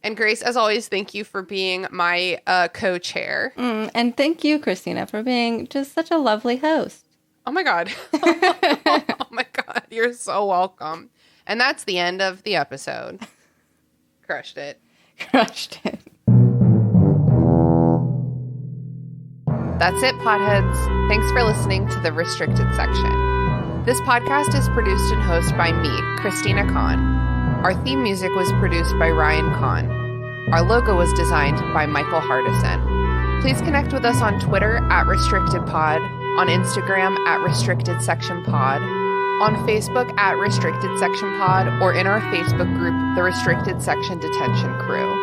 And Grace, as always, thank you for being my co-chair. And thank you, Christina, for being just such a lovely host. Oh my God. Oh my God. You're so welcome. And that's the end of the episode. Crushed it. Crushed it. That's it, potheads. Thanks for listening to the restricted section. This podcast is produced and hosted by me, Christina Kahn. Our theme music was produced by Ryan Kahn. Our logo was designed by Michael Hardison. Please connect with us on Twitter @RestrictedPod, on Instagram @RestrictedSectionPod, on Facebook @RestrictedSectionPod, or in our Facebook group, the Restricted Section Detention Crew.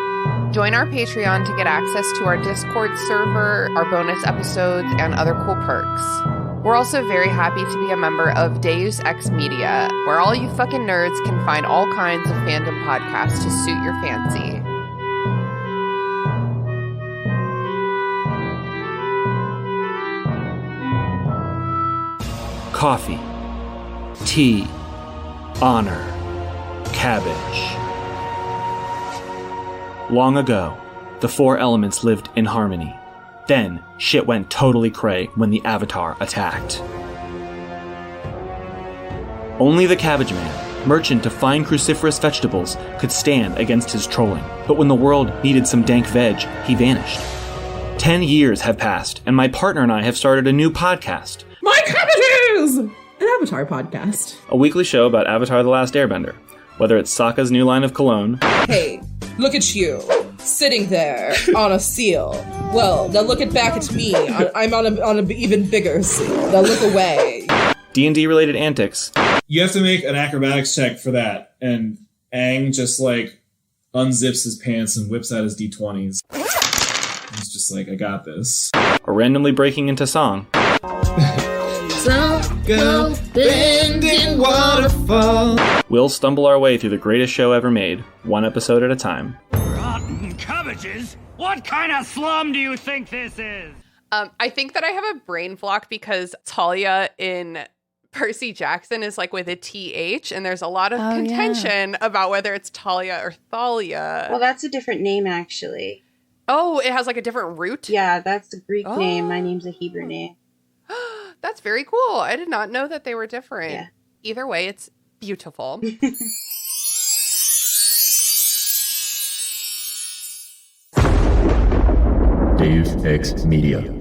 Join our Patreon to get access to our Discord server, our bonus episodes, and other cool perks. We're also very happy to be a member of Deus Ex Media, where all you fucking nerds can find all kinds of fandom podcasts to suit your fancy. Coffee, tea, honor, cabbage. Long ago, the four elements lived in harmony. Then, shit went totally cray when the Avatar attacked. Only the Cabbage Man, merchant of fine cruciferous vegetables, could stand against his trolling. But when the world needed some dank veg, he vanished. 10 years have passed, and my partner and I have started a new podcast. My cabbages! An Avatar podcast. A weekly show about Avatar The Last Airbender. Whether it's Sokka's new line of cologne. Hey, look at you, sitting there on a seal. Well, now look back at me. I'm on an even bigger seal. Now look away. D&D related antics. You have to make an acrobatics check for that. And Aang just like unzips his pants and whips out his D20s. He's just like, I got this. Or randomly breaking into song. Go bending waterfall. We'll stumble our way through the greatest show ever made, one episode at a time. Rotten cabbages? What kind of slum do you think this is? I think that I have a brain block because Talia in Percy Jackson is like with a TH, and there's a lot of contention about whether it's Talia or Thalia. Well, that's a different name, actually. Oh, it has like a different root? Yeah, that's a Greek name. My name's a Hebrew name. That's very cool. I did not know that they were different. Yeah. Either way, it's beautiful. Deus Ex Media.